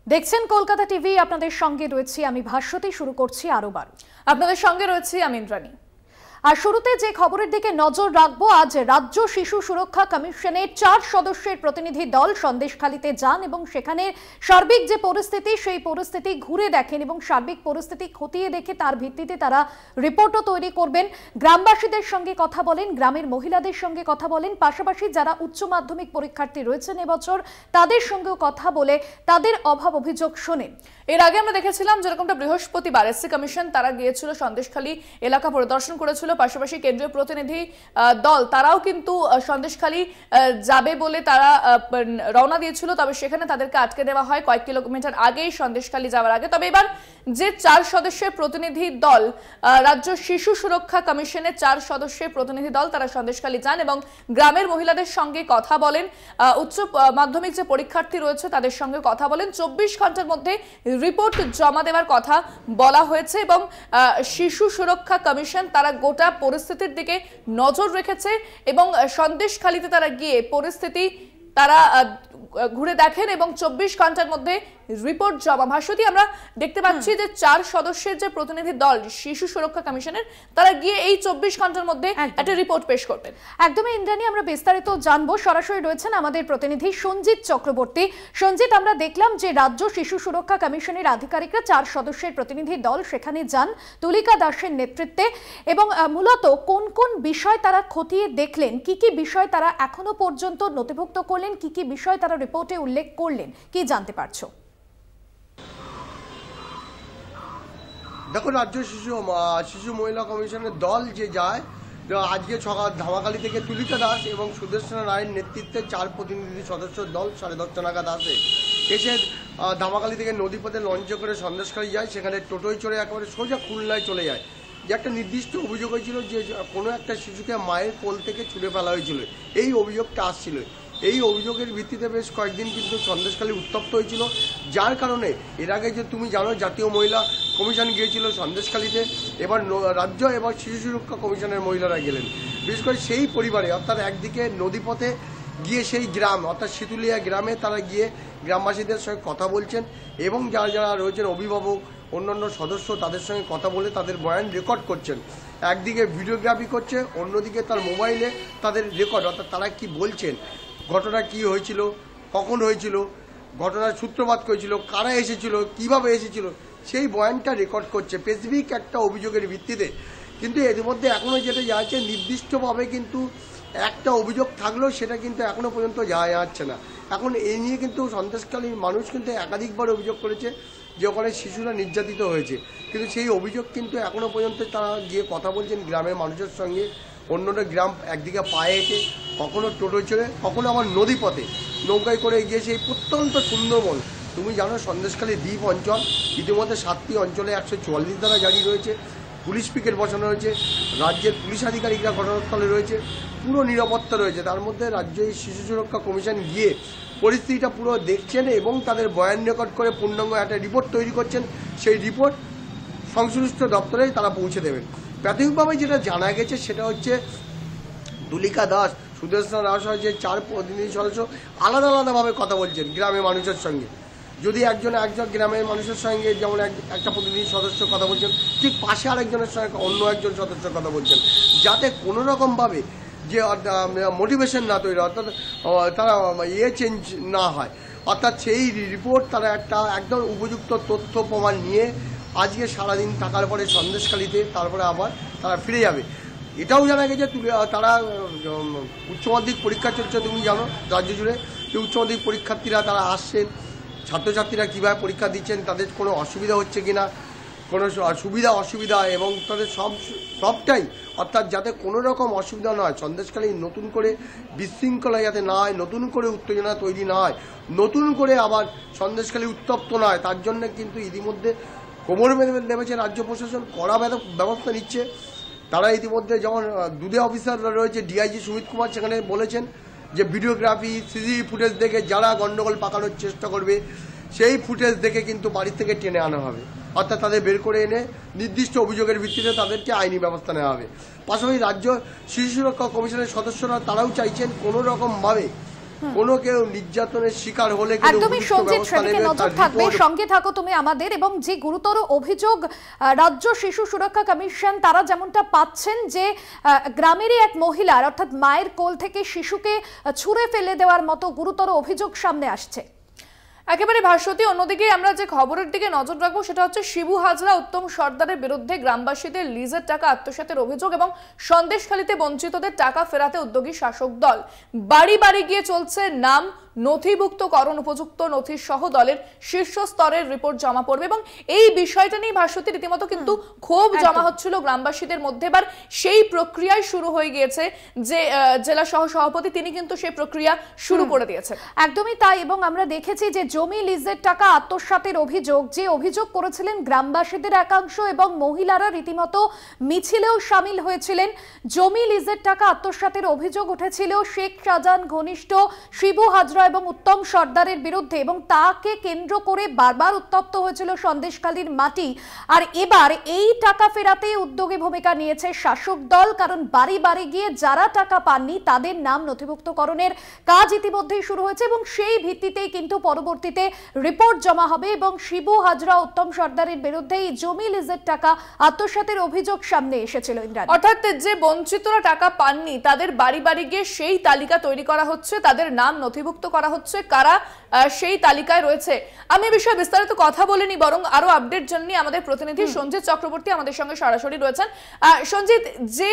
দেখছেন কলকাতা টিভি। আপনাদের সঙ্গে রয়েছি আমি ভাস্বতী। শুরু করছি আরো বার। আপনাদের সঙ্গে রয়েছি আমি ইন্দ্রাণী। আর শুরুতে যে খবরের দিকে নজর রাখবো, আজ রাজ্য শিশু সুরক্ষা কমিশনের 4 সদস্যের প্রতিনিধি দল সন্দেশখালীতে যান এবং সেখানে সার্বিক যে পরিস্থিতি সেই পরিস্থিতি ঘুরে দেখেন এবং সার্বিক পরিস্থিতি খতিয়ে দেখে তার ভিত্তিতে তারা রিপোর্টও তৈরি করবেন। গ্রামবাসীদের সঙ্গে কথা বলেন, গ্রামের মহিলাদের সঙ্গে কথা বলেন, পাশাপাশি যারা উচ্চ মাধ্যমিক পরীক্ষার্থী রয়েছেন এবছর তাদের সঙ্গেও কথা বলে তাদের অভাব অভিযোগ শোনেন। এর আগে আমরা দেখেছিলাম যেরকমটা বৃহস্পতিবার এসসি কমিশন তারা গিয়েছিল সন্দেশখালী এলাকা পরিদর্শন করেছিল, পাশাপাশি কেন্দ্রীয় প্রতিনিধি দল তারাও কিন্তু সন্দেশখালী যাবে বলে তারা রওনা দিয়েছিল, তবে সেখানে তাদেরকে আটকে দেওয়া হয় কয়েক কিলোমিটার আগেই সন্দেশখালী যাওয়ার আগে। তবে এবার যে 4 সদস্যের প্রতিনিধি দল, রাজ্য শিশু সুরক্ষা কমিশনের 4 সদস্যের প্রতিনিধি দল তারা সন্দেশখালী যান এবং গ্রামের মহিলাদের সঙ্গে কথা বলেন, উচ্চ মাধ্যমিক যে পরীক্ষার্থী রয়েছে তাদের সঙ্গে কথা বলেন। 24 ঘন্টার মধ্যে রিপোর্ট জমা দেওয়ার কথা বলা হয়েছে এবং শিশু সুরক্ষা কমিশন তারা গোটা পরিস্থিতির দিকে নজর রেখেছে এবং সন্দেশখালীতে তারা গিয়ে পরিস্থিতি তারা ঘুরে দেখেন এবং 24 ঘন্টার মধ্যে রিপোর্ট জমা। ভাস্বতী, আমরা দেখতে পাচ্ছি যে 4 সদস্যের যে প্রতিনিধি দল শিশু সুরক্ষা কমিশনের তারা গিয়ে এই 24 ঘন্টার মধ্যে একটা রিপোর্ট পেশ করবেন। একদমই ইন্দ্রাণী, আমরা বিস্তারিত জানবো। সরাসরি রয়েছেন আমাদের প্রতিনিধি সঞ্জিত চক্রবর্তী। সঞ্জিত, আমরা দেখলাম যে রাজ্য শিশু সুরক্ষা কমিশনের আধিকারিকরা 4 সদস্যের প্রতিনিধি দল সেখানে যান তুলিকা দাসের নেতৃত্বে এবং মূলত কোন কোন বিষয় তারা খতিয়ে দেখলেন, কি কি বিষয় তারা এখনো পর্যন্ত নথিভুক্ত করলেন, কি কি বিষয় তারা রিপোর্টে উল্লেখ করলেন, কি জানতে পারছো? দেখো, রাজ্য শিশু মহিলা কমিশনের দল যে যায় আজকে সকাল ধামাখালী থেকে তুলিকা দাস এবং সুদর্শন রায়ের নেতৃত্বে 4 প্রতিনিধি সদস্য দল 10:30 নাগাদ এসে ধামাখালী থেকে নদীপথে লঞ্চে করে সন্দেশখালী যায়। সেখানে টোটোয় চড়ে একেবারে সোজা খুলনায় চলে যায়। যে একটা নির্দিষ্ট অভিযোগ হয়েছিল যে কোনো একটা শিশুকে মায়ের কোল থেকে ছুঁড়ে ফেলা হয়েছিল, এই অভিযোগটা আসছিল। এই অভিযোগের ভিত্তিতে বেশ কয়েকদিন কিন্তু সন্দেশখালী উত্তপ্ত হয়েছিল, যার কারণে এর আগে যে তুমি জানো জাতীয় মহিলা কমিশন গিয়েছিল সন্দেশখালীতে, এবার রাজ্য এবং শিশু সুরক্ষা কমিশনের মহিলারা গেলেন। বিশেষ করে সেই পরিবারে, অর্থাৎ একদিকে নদীপথে গিয়ে সেই গ্রাম অর্থাৎ শীতুলিয়া গ্রামে তারা গিয়ে গ্রামবাসীদের সঙ্গে কথা বলছেন এবং যারা যারা রয়েছেন অভিভাবক অন্যান্য সদস্য তাদের সঙ্গে কথা বলে তাদের বয়ান রেকর্ড করছেন। একদিকে ভিডিওগ্রাফি করছে, অন্যদিকে তার মোবাইলে তাদের রেকর্ড, অর্থাৎ তারা কি বলছেন, ঘটনা কি হয়েছিল, কখন হয়েছিল, ঘটনার সূত্রপাত করেছিল, কারা এসেছিল, কিভাবে এসেছিল, সেই বয়ানটা রেকর্ড করছে স্পেসিফিক একটা অভিযোগের ভিত্তিতে। কিন্তু এর মধ্যে এখনো যেটা যাচ্ছে নির্দিষ্টভাবে কিন্তু একটা অভিযোগ থাকলেও সেটা কিন্তু এখনো পর্যন্ত যাওয়া যাচ্ছে না। এখন এই নিয়ে কিন্তু সন্দেশখালীর মানুষ কিন্তু একাধিকবার অভিযোগ করেছে যে ওখানে শিশুরা নির্যাতিত হয়েছে, কিন্তু সেই অভিযোগ কিন্তু এখনো পর্যন্ত তারা গিয়ে কথা বলছেন গ্রামের মানুষের সঙ্গে। অন্যান্য গ্রাম একদিকে পায়ে হেঁটে, কখনো টোটো চড়ে, কখনো আবার নদীপথে নৌকায় করে গিয়ে সেই প্রত্যন্ত সুন্দরবন। তুমি জানো সন্দেশখালী দ্বীপ অঞ্চল, ইতিমধ্যে 7টি অঞ্চলে 144 ধারা জারি রয়েছে, পুলিশ পিকেট বসানো হয়েছে, রাজ্যের পুলিশ আধিকারিকরা ঘটনাস্থলে রয়েছে, পুরো নিরাপত্তা রয়েছে। তার মধ্যে রাজ্য শিশু সুরক্ষা কমিশন গিয়ে পরিস্থিতিটা পুরো দেখছেন এবং তাদের বয়ান রেকর্ড করে পূর্ণাঙ্গ একটা রিপোর্ট তৈরি করছেন। সেই রিপোর্ট সংশ্লিষ্ট দপ্তরে তারা পৌঁছে দেবেন। প্রাথমিকভাবে যেটা জানা গেছে সেটা হচ্ছে তুলিকা দাস, সুদর্শন দাস যে 4 প্রতিনিধি সদস্য আলাদা আলাদাভাবে কথা বলছেন গ্রামের মানুষের সঙ্গে। যদি একজন গ্রামের মানুষের সঙ্গে যেমন একটা প্রতিনিধি সদস্য কথা বলছেন, ঠিক পাশে আরেকজনের সঙ্গে অন্য একজন সদস্য কথা বলছেন, যাতে কোনো রকমভাবে যে মোটিভেশন না তৈরি, অর্থাৎ তারা চেঞ্জ না হয়। অর্থাৎ সেই রিপোর্ট তারা একটা একদম উপযুক্ত তথ্য প্রমাণ নিয়ে আজকে সারাদিন থাকার পরে সন্দেশখালীতে তারপরে আবার তারা ফিরে যাবে। এটাও জানা গেছে তারা উচ্চ মাধ্যমিক পরীক্ষা চলছে, তুমি জানো রাজ্য জুড়ে যে উচ্চ মাধ্যমিক পরীক্ষার্থীরা তারা আসছেন, ছাত্রছাত্রীরা কীভাবে পরীক্ষা দিচ্ছেন, তাদের কোনো অসুবিধা হচ্ছে কিনা, কোনো সুবিধা অসুবিধা এবং তাদের সবটাই, অর্থাৎ যাতে কোনো রকম অসুবিধা না হয়, সন্দেশখালী নতুন করে বিশৃঙ্খলা যাতে না হয়, নতুন করে উত্তেজনা তৈরি না হয়, নতুন করে আবার সন্দেশখালী উত্তপ্ত না হয়, তার জন্য কিন্তু ইতিমধ্যে কোমর বেঁধে নেমেছে রাজ্য প্রশাসন, কড়া ব্যবস্থা নিচ্ছে। তারা ইতিমধ্যে যেমন দুধে অফিসাররা রয়েছে, ডিআইজি সুমিত কুমার সেখানে বলেছেন যে ভিডিওগ্রাফি সিসিটিভি ফুটেজ দেখে যারা গন্ডগোল পাকানোর চেষ্টা করবে সেই ফুটেজ দেখে কিন্তু বাড়ি থেকে টেনে আনা হবে, অর্থাৎ তাদের বের করে এনে নির্দিষ্ট অভিযোগের ভিত্তিতে তাদেরকে আইনি ব্যবস্থা নেওয়া হবে। পাশাপাশি রাজ্য শিশু সুরক্ষা কমিশনের সদস্যরা তারাও চাইছেন কোনো রকমভাবে কোনো কেউ নির্যাতনের শিকার হলে একদমই সঞ্জিত, সেদিকে নজর থাকবে, সঙ্গে থাকো তুমি আমাদের। এবং যে গুরুতর অভিযোগ রাজ্য শিশু সুরক্ষা কমিশন তারা যেমনটা পাচ্ছেন যে গ্রামেরই এক মহিলার অর্থাৎ মায়ের কোল থেকে শিশুকে ছুঁড়ে ফেলে দেওয়ার মতো গুরুতর অভিযোগ সামনে আসছে। একেবারে ভাস্বতী, অন্যদিকে আমরা যে খবরের দিকে নজর রাখবো সেটা হচ্ছে শিবু হাজরা উত্তম সর্দারের বিরুদ্ধে গ্রামবাসীদের লিজের টাকা আত্মসাতের অভিযোগ এবং সন্দেশখালীতে বঞ্চিতদের টাকা ফেরাতে উদ্যোগী শাসক দল। বাড়ি বাড়ি গিয়ে চলছে নাম নথিভুক্তকরণ, উপযুক্ত নথি সহ দলের শীর্ষ স্তরের রিপোর্ট জমা পড়বে এবং এই বিষয়টা নিয়ে ভাস্বতী রীতিমতো কিন্তু ক্ষোভ জমা হচ্ছিল গ্রামবাসীদের মধ্যে। এবার সেই প্রক্রিয়ায় শুরু হয়ে গিয়েছে, যে জেলা সহ সভাপতি তিনি কিন্তু সেই প্রক্রিয়া শুরু করে দিয়েছেন। একদমই তাই। এবং আমরা দেখেছি যে জমি লিজের টাকা আত্মসাতের অভিযোগ, যে অভিযোগ করেছিলেন গ্রামবাসীদের একাংশ এবং মহিলারা রীতিমতো মিছিলেও সামিল হয়েছিলেন। জমি লিজের টাকা আত্মসাতের অভিযোগ উঠেছিল শেখ শাহজাহান ঘনিষ্ঠ শিবু হাজরা এবং উত্তম সর্দারের বিরুদ্ধে এবং তাকে কেন্দ্র করে বারবার উত্তপ্ত হয়েছিল সন্দেশখালীর মাটি। আর এবার এই টাকা ফেরাতে উদ্যোগী ভূমিকা নিয়েছে শাসক দল, কারণ বাড়ি বাড়ি গিয়ে যারা টাকা পাননি তাদের নাম নথিভুক্তকরণের কাজ ইতিমধ্যেই শুরু হয়েছে এবং সেই ভিত্তিতেই কিন্তু পরবর্তীতে রিপোর্ট জমা হবে এবং শিবু হাজরা উত্তম সর্দারের বিরুদ্ধে এই জমি লিজের টাকা আত্মসাতের অভিযোগ সামনে এসেছিল। ইন্দ্রাণী, অর্থাৎ যে বঞ্চিতরা টাকা পাননি তাদের বাড়ি বাড়ি গিয়ে সেই তালিকা তৈরি করা হচ্ছে, তাদের নাম নথিভুক্ত করা হচ্ছে, কারা সেই তালিকায় রয়েছে। আমি এই বিষয়ে বিস্তারিত কথা বলিনি, বরং আরো আপডেট জন্য আমাদের প্রতিনিধি সঞ্জিত চক্রবর্তী আমাদের সঙ্গে সরাসরি রয়েছেন। সঞ্জিত, যে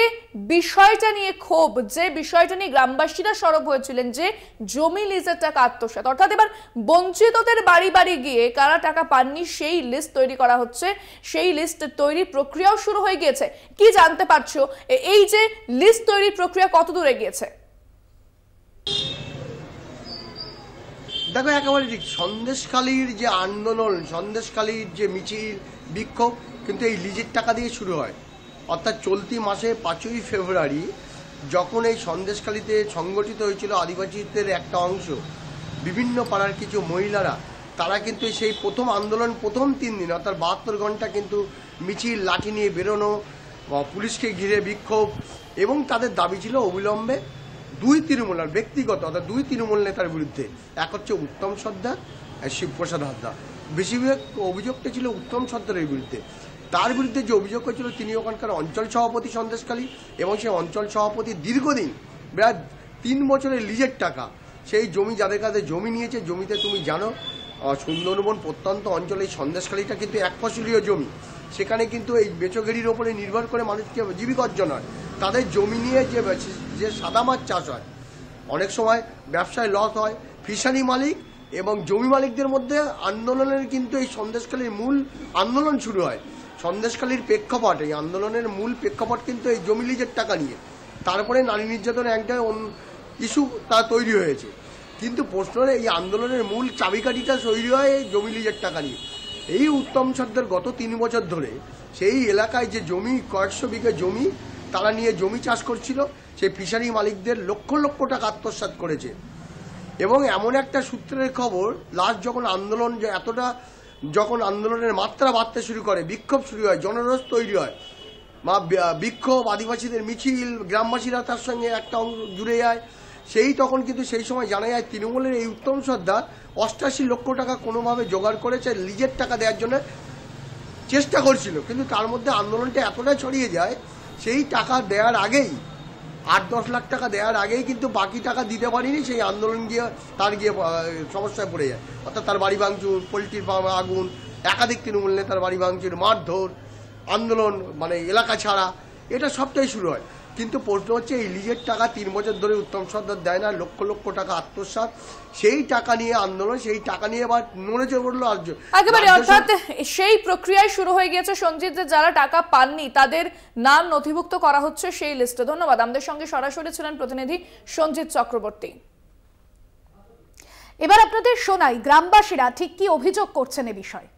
বিষয়টা নিয়ে ক্ষোভ, যে বিষয়টা নিয়ে গ্রামবাসীরা সরব হয়েছিলেন যে জমি লিজের টাকা আত্মসাৎ, অর্থাৎ এবার বঞ্চিতদের বাড়ি বাড়ি গিয়ে কারা টাকা পাননি সেই লিস্ট তৈরি করা হচ্ছে, সেই লিস্ট তৈরির প্রক্রিয়াও শুরু হয়ে গিয়েছে। কি জানতে পারছো, এই যে লিস্ট তৈরির প্রক্রিয়া কত দূরে গিয়েছে? দেখো, একেবারে ঠিক। সন্দেশখালীর যে আন্দোলন, সন্দেশখালীর যে মিছিল বিক্ষোভ কিন্তু এই লিজের টাকা দিয়ে শুরু হয়। অর্থাৎ চলতি মাসে 5ই ফেব্রুয়ারি যখন এই সন্দেশখালীতে সংগঠিত হয়েছিল আদিবাসীদের একটা অংশ, বিভিন্ন পাড়ার কিছু মহিলারা, তারা কিন্তু সেই প্রথম আন্দোলন প্রথম 3 দিন অর্থাৎ 72 ঘন্টা কিন্তু মিছিল, লাঠি নিয়ে বেরোনো, পুলিশকে ঘিরে বিক্ষোভ এবং তাদের দাবি ছিল অবিলম্বে 2 তৃণমূলের ব্যক্তিগত অর্থাৎ 2 তৃণমূল নেতার বিরুদ্ধে, এক হচ্ছে উত্তম সর্দার আর শিবপ্রসাদ হাজরা। বেশিরভাগ অভিযোগটা ছিল উত্তম সর্দারের বিরুদ্ধে। তার বিরুদ্ধে যে অভিযোগ হয়েছিল, তিনি ওখানকার অঞ্চল সভাপতি সন্দেশখালী এবং সেই অঞ্চল সভাপতি দীর্ঘদিন প্রায় 3 বছরের লিজের টাকা, সেই জমি যাদের কাছে জমি নিয়েছে, জমিতে তুমি জানো সুন্দরবন প্রত্যন্ত অঞ্চলে এই সন্দেশখালীটা কিন্তু এক ফসলীয় জমি, সেখানে কিন্তু এই বেচগেরির ওপরে নির্ভর করে মানুষকে জীবিকা অর্জন হয়। তাদের জমি নিয়ে যে সাদা মাছ চাষ হয়, অনেক সময় ব্যবসায় লস হয়। ফিশারি মালিক এবং জমি মালিকদের মধ্যে আন্দোলনের কিন্তু এই সন্দেশখালীর মূল আন্দোলন শুরু হয়। সন্দেশখালীর প্রেক্ষাপট, এই আন্দোলনের মূল প্রেক্ষাপট কিন্তু এই জমি লিজের টাকা নিয়ে। তারপরে নারী নির্যাতনের একটা ইস্যু তা তৈরি হয়েছে, কিন্তু প্রশ্নের এই আন্দোলনের মূল চাবিকাঠিটা তৈরি হয় এই জমি লিজের টাকা নিয়ে। এই উত্তম সর্দার গত 3 বছর ধরে সেই এলাকায় যে জমি, কয়েকশো বিঘা জমি তারা নিয়ে জমি চাষ করছিল, সেই ফিশারি মালিকদের লক্ষ লক্ষ টাকা আত্মসাৎ করেছে। এবং এমন একটা সূত্রের খবর, লাস্ট যখন আন্দোলন এতটা, যখন আন্দোলনের মাত্রা বাড়তে শুরু করে, বিক্ষোভ শুরু হয়, জনরোষ তৈরি হয়, বিক্ষোভ, আদিবাসীদের মিছিল, গ্রামবাসীরা তার সঙ্গে একটা অংশ জুড়ে যায়, তখন কিন্তু সেই সময় জানা যায় তৃণমূলের এই উত্তম সর্দার 88 লক্ষ টাকা কোনোভাবে জোগাড় করেছে, লিজের টাকা দেওয়ার জন্য চেষ্টা করছিল। কিন্তু তার মধ্যে আন্দোলনটা এতটাই ছড়িয়ে যায়, সেই টাকা দেওয়ার আগেই 8-10 লাখ টাকা দেওয়ার আগেই কিন্তু বাকি টাকা দিতে পারিনি, সেই আন্দোলন গিয়ে সমস্যায় পড়ে যায়। অর্থাৎ তার বাড়ি ভাঙচুর, পোলট্রির ফার্মে আগুন, একাধিক তৃণমূল নেতার বাড়ি ভাঙচুর, মারধর, আন্দোলন মানে এলাকা ছাড়া, এটা সবটাই শুরু হয়। কিন্তু প্রশ্ন হচ্ছে এই লিজের টাকা 3 বছর ধরে উত্তম সর্দার দেয় না, লক্ষ লক্ষ টাকা আত্মসাৎ, সেই টাকা নিয়ে আন্দোলন, সেই টাকা নিয়ে আবার নড়েচে পড়লো আর্য। একেবারে, অর্থাৎ সেই প্রক্রিয়ায় শুরু হয়ে গিয়েছে সঞ্জিত, যে যারা টাকা পাননি তাদের নাম নথিভুক্ত করা হচ্ছে সেই লিস্টে। ধন্যবাদ। আমাদের সঙ্গে সরাসরি ছিলেন প্রতিনিধি সঞ্জিত চক্রবর্তী। এবার আপনাদের শোনাই গ্রামবাসীরা ঠিক কি অভিযোগ করছেন এ বিষয়ে।